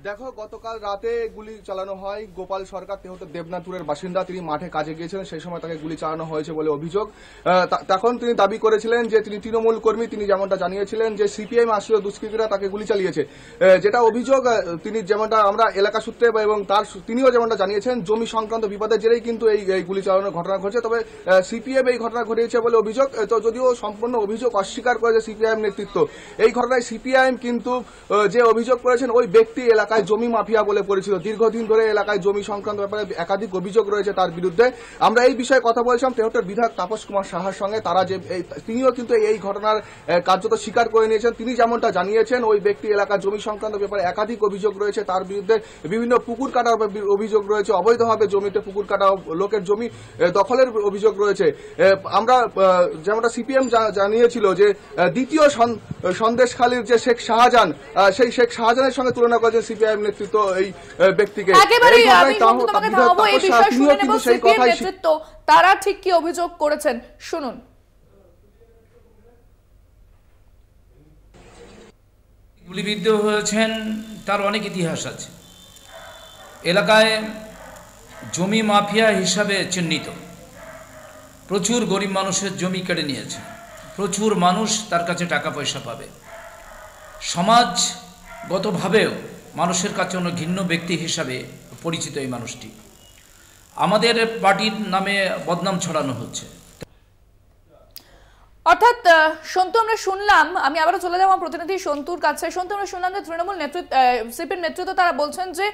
দেখো, গতকাল রাতে গুলি চালানো হয়। গোপাল সরকার তেহট্টের দেবনাথপুরের বাসিন্দা, তিনি মাঠে কাজে গিয়েছিলেন, সেই সময় তাকে গুলি চালানো হয়েছে বলে অভিযোগ। তখন তিনি দাবি করেছিলেন যে তিনি তৃণমূল কর্মী। তিনি যেমনটা জানিয়েছিলেন যে সিপিএম আশ্রিত দুষ্কৃতীরা তাকে গুলি চালিয়েছে, যেটা অভিযোগ। তিনি যেমনটা আমরা এলাকা সূত্রে এবং তিনিও যেমনটা জানিয়েছেন, জমি সংক্রান্ত বিবাদের জেরেই কিন্তু এই গুলি চালানোর ঘটনা ঘটেছে। তবে সিপিএম এই ঘটনা ঘটিয়েছে বলে অভিযোগ। তো যদিও সম্পূর্ণ অভিযোগ অস্বীকার করেছে সিপিআইএম নেতৃত্ব। এই ঘটনায় সিপিআইএম কিন্তু যে অভিযোগ করেছেন, ওই ব্যক্তি এলাকায় জমি মাফিয়া বলে পরিচিত। দীর্ঘদিন ধরে এলাকায় জমি সংক্রান্ত ব্যাপারে একাধিক অভিযোগ রয়েছে তার বিরুদ্ধে। আমরা এই বিষয়ে কথা বলছিলাম তেহট্টের বিধায়ক তাপস কুমার সাহার সঙ্গে। তিনিও কিন্তু এই ঘটনার কার্যত স্বীকার করে নিয়েছেন। তিনি যেমনটা জানিয়েছেন, ওই ব্যক্তি এলাকার জমি সংক্রান্ত ব্যাপারে একাধিক অভিযোগ রয়েছে তার বিরুদ্ধে। বিভিন্ন পুকুর কাটার অভিযোগ রয়েছে, অবৈধভাবে জমিতে পুকুর কাটা, লোকের জমি দখলের অভিযোগ রয়েছে। আমরা যেমনটা সিপিএম জানিয়েছিল যে দ্বিতীয় সন্দেশখালীর যে শেখ শাহজাহান, সেই শেখ শাহজাহানের সঙ্গে তুলনা করেছেন সিপিআইএম নেতৃত্ব এই ব্যক্তিকে। তারা ঠিক কি অভিযোগ করেছেন শুনুন। গুলিবিদ্ধ হয়েছেন তার অনেক ইতিহাস আছে। এলাকায় জমি মাফিয়া হিসাবে চিহ্নিত, প্রচুর গরিব মানুষের জমি কেড়ে নিয়েছে, প্রচুর মানুষ তার কাছে টাকা পয়সা পাবে। সমাজগতভাবেও মানুষের কাছে অন্য ঘৃণ্য ব্যক্তি হিসাবে পরিচিত এই মানুষটি। আমাদের পার্টির নামে বদনাম ছড়ানো হচ্ছে। অর্থাৎ সন্তু আমরা শুনলাম, আমি আবারও চলে যাবো প্রতিনিধি সন্তুর কাছে। সন্তু আমরা শুনলাম যে তৃণমূল নেতৃত্ব সিপির নেতৃত্ব তারা বলছেন যে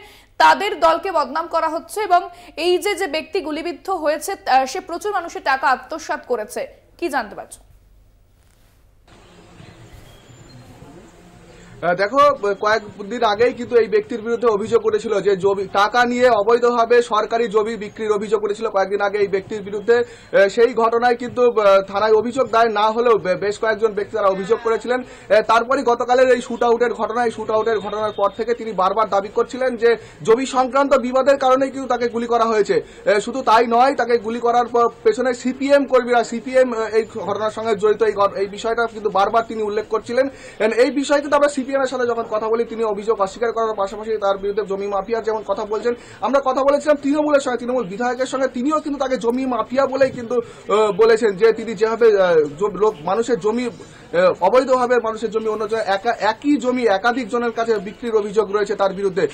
তাদের দলকে বদনাম করা হচ্ছে এবং এই যে ব্যক্তি গুলিবিদ্ধ হয়েছে সে প্রচুর মানুষের টাকা আত্মসাৎ করেছে, কি জানতে পারছো? দেখো, কয়েকদিন আগেই কিন্তু এই ব্যক্তির বিরুদ্ধে অভিযোগ করেছিল যে জমি টাকা নিয়ে অবৈধভাবে সরকারি জমি বিক্রির অভিযোগ করেছিল কয়েকদিন আগে এই ব্যক্তির বিরুদ্ধে। সেই ঘটনায় কিন্তু থানায় অভিযোগ দায়ের না হলেও বেশ কয়েকজন ব্যক্তি তারা অভিযোগ করেছিলেন। তারপরে গতকালের এই শুট আউটের ঘটনার পর থেকে তিনি বারবার দাবি করছিলেন যে জমি সংক্রান্ত বিবাদের কারণেই কিন্তু তাকে গুলি করা হয়েছে। শুধু তাই নয়, তাকে গুলি করার পেছনে সিপিএম কর্মীরা, সিপিএম এই ঘটনার সঙ্গে জড়িত, এই বিষয়টা কিন্তু বারবার তিনি উল্লেখ করছিলেন। এই বিষয়ে কিন্তু আমরা সিপিএম এর সাথে যখন কথা বলি তিনি অভিযোগ অস্বীকার করার পাশাপাশি তার বিরুদ্ধে জমি মাফিয়ার যেমন কথা বলছেন। আমরা কথা বলেছিলাম তৃণমূলের সঙ্গে, তৃণমূল বিধায়কের সঙ্গে, তিনিও কিন্তু তাকে জমি মাফিয়া বলেই কিন্তু বলেছেন যে তিনি যেভাবে মানুষের জমি অবৈধভাবে মানুষের জমি অন্য একই জমি একাধিক জনের কাছে বিক্রির অভিযোগ রয়েছে তার বিরুদ্ধে।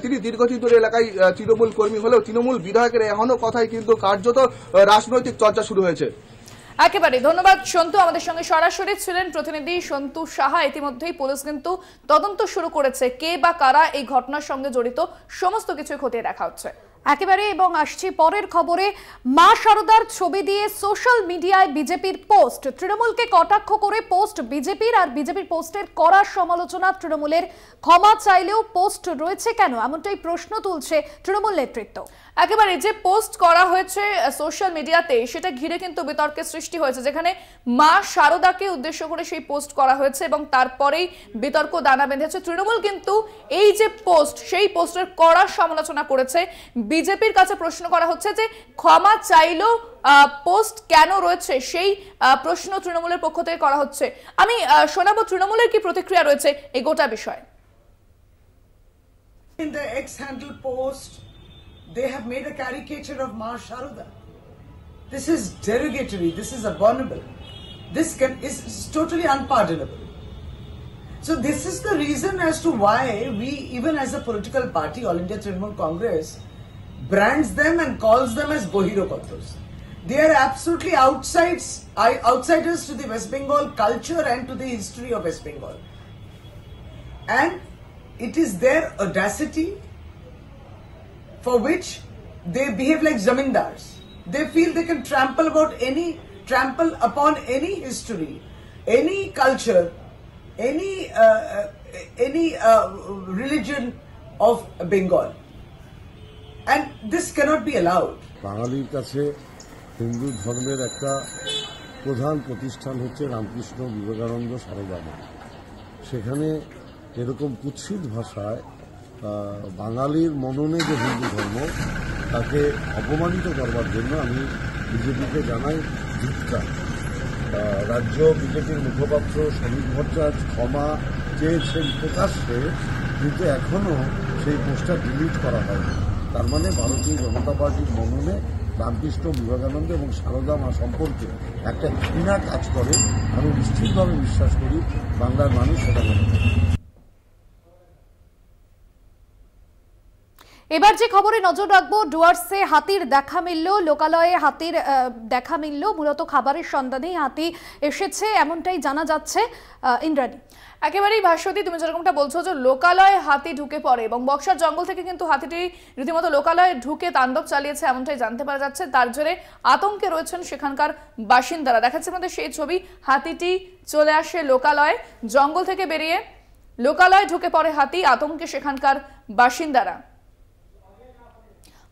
তিনি দীর্ঘদিন ধরে এলাকায় তৃণমূল কর্মী হলেও তৃণমূল বিধায়কের এখনো কথাই কিন্তু কার্যত রাজনৈতিক চর্চা শুরু হয়েছে। একেবারে ধন্যবাদ সন্তু, আমাদের সঙ্গে সরাসরি ছিলেন প্রতিনিধি সন্তু সাহা। ইতিমধ্যেই পুলিশ কিন্তু তদন্ত শুরু করেছে, কে বা কারা এই ঘটনার সঙ্গে জড়িত সমস্ত কিছু খতিয়ে দেখা হচ্ছে একেবারে। এবং আসছি পরের খবরে, মা শারদার ছবি দিয়ে সোশ্যাল মিডিয়ায় বিজেপির পোস্ট, তৃণমূলকে কটাক্ষ করে পোস্ট বিজেপির, আর বিজেপির পোস্টের কড়া সমালোচনা তৃণমূলের। ক্ষমা চাইলেও পোস্ট রয়েছে কেন, এমনটাই প্রশ্ন তুলছে তৃণমূল নেতৃত্ব। একেবারে যে পোস্ট করা হয়েছে সোশ্যাল মিডিয়াতে সেটা ঘিরে কিন্তু বিতর্কের সৃষ্টি হয়েছে, যেখানে মা শারদাকে উদ্দেশ্য করে সেই পোস্ট করা হয়েছে এবং তারপরেই বিতর্ক দানা বেঁধেছে। তৃণমূল কিন্তু এই যে পোস্ট, সেই পোস্টের কড়া সমালোচনা করেছে। বিজেপির কাছে প্রশ্ন করা হচ্ছে যে ক্ষমা চাইলেও পোস্ট কেন রয়েছে, সেই প্রশ্ন তৃণমূলের পক্ষ থেকে করা হচ্ছে। আমি শোনাবো তৃণমূলের কি প্রতিক্রিয়া রয়েছে এই গোটা বিষয়ে। In the X-handle post, they have made a caricature of Ma Sharuda. This is derogatory. This is abominable. This is totally unpardonable. So this is the reason as to why we, even as a political party, All India Trinamool Congress, brands them and calls them as Bohiropatos. They are absolutely outsiders to the West Bengal culture and to the history of West Bengal. And it is their audacity for which they behave like zamindars. They feel they can trample upon any history, any culture, any religion of Bengal. And this cannot be allowed. বাঙালির কাছে হিন্দু ধর্মের একটা প্রধান প্রতিষ্ঠান হচ্ছে রামকৃষ্ণ বিবেকানন্দ সারদা মঠ। সেখানে এরকম কুৎসিত ভাষায় বাঙালির মননে যে হিন্দু ধর্ম তাকে অপমানিত করবার জন্য আমি বিজেপিকে জানাই ধিক্কার। রাজ্য বিজেপির মুখপাত্র শ্রমিক ভট্টাচার্য ক্ষমা চেয়েছেন প্রকাশ্যে, কিন্তু এখনও সেই পোস্টটা ডিলিট করা হয়নি। তার মানে ভারতীয় জনতা পার্টির মননে রামকৃষ্ণ বিবেকানন্দ এবং সারদা মা সম্পর্কে একটা ঘৃণা কাজ করে। আমি নিশ্চিতভাবে বিশ্বাস করি বাংলার মানুষ সেটা মনে করে। এবার যে খবরে নজর রাখবো, ডুয়ার্সে হাতির দেখা মিলল, লোকালয়ে হাতির দেখা মিলল। মূলত খাবারের সন্ধানেই হাতি এসেছে এমনটাই জানা যাচ্ছে। ইন্দ্রাণী, একেবারেই ভাস্বতী, তুমি যেরকমটা বলছো যে লোকালয়ে হাতি ঢুকে পড়ে এবং বক্সার জঙ্গল থেকে কিন্তু হাতিটি রীতিমতো লোকালয়ে ঢুকে তাণ্ডব চালিয়েছে এমনটাই জানতে পারা যাচ্ছে। তার জেরে আতঙ্কে রয়েছেন সেখানকার বাসিন্দারা। দেখাচ্ছে আমাদের সেই ছবি, হাতিটি চলে আসে লোকালয়ে, জঙ্গল থেকে বেরিয়ে লোকালয়ে ঢুকে পড়ে হাতি, আতঙ্কে সেখানকার বাসিন্দারা।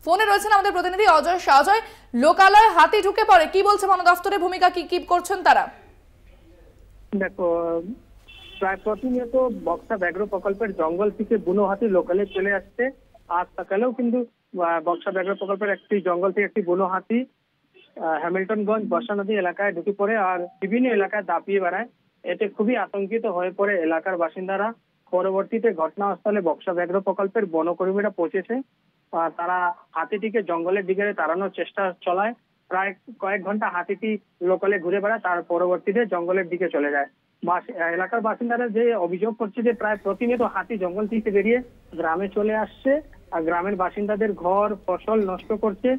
ফোনে রয়েছেন আমাদের প্রতিনিধি অজয় শাহ। অজয়, লোকালয়ে হাতি ঢুকে পড়ে, কি বলছে বন দফতরের ভূমিকা, কি করছেন তারা? দেখো, প্রায় প্রতিনিয়ত বক্সা ব্যাঘ্র প্রকল্পের জঙ্গল থেকে বুনো হাতি লোকালে চলে আসছে। আজ সকালেও কিন্তু বক্সা ব্যাঘ্র প্রকল্পের একটি জঙ্গল থেকে একটি বুনো হাতি হ্যামিল্টনগঞ্জ বর্ষা নদী এলাকায় ঢুকে পড়ে আর বিভিন্ন এলাকায় দাপিয়ে বেড়ায়। এতে খুবই আতঙ্কিত হয়ে পড়ে এলাকার বাসিন্দারা। পরবর্তীতে ঘটনাস্থলে বক্সা ব্যাঘ্র প্রকল্পের বনকর্মীরা পৌঁছেছে। তারা হাতিটিকে জঙ্গলের দিকে তাড়ানোর চেষ্টা চালায়। প্রায় কয়েক ঘন্টা হাতিটি লোকালে ঘুরে বেড়ায়, তার পরবর্তীতে জঙ্গলের দিকে চলে যায়। এলাকার বাসিন্দারা যে অভিযোগ করছে যে প্রায় প্রতিনিয়ত হাতি জঙ্গল থেকে বেরিয়ে গ্রামে চলে আসছে আর গ্রামের বাসিন্দাদের ঘর ফসল নষ্ট করছে।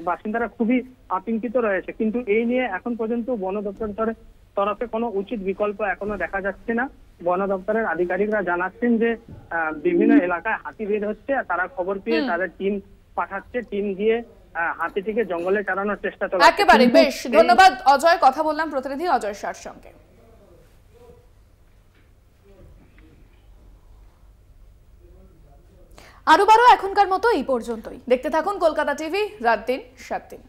বাসিন্দারা খুবই আতঙ্কিত রয়েছে। কিন্তু এই নিয়ে এখন পর্যন্ত বন দপ্তরের তরফে কোনো উচিত বিকল্প এখনো দেখা যাচ্ছে না। বন দপ্তরের আধিকারিকরা জানাচ্ছেন যে বিভিন্ন এলাকায় হাতি বের হচ্ছে, তারা খবর পেয়ে তাদের টিম পাঠাচ্ছে, টিম গিয়ে হাতিটিকে জঙ্গলে টানানোর চেষ্টা চলছে। একেবারে বেশ, ধন্যবাদ অজয়। কথা বললাম প্রতিনিধি অজয় শাহর সঙ্গে। আরো এখনকার মতো এই পর্যন্তই। দেখতে থাকুন কলকাতা টিভি, রাত দিন 7 দিন।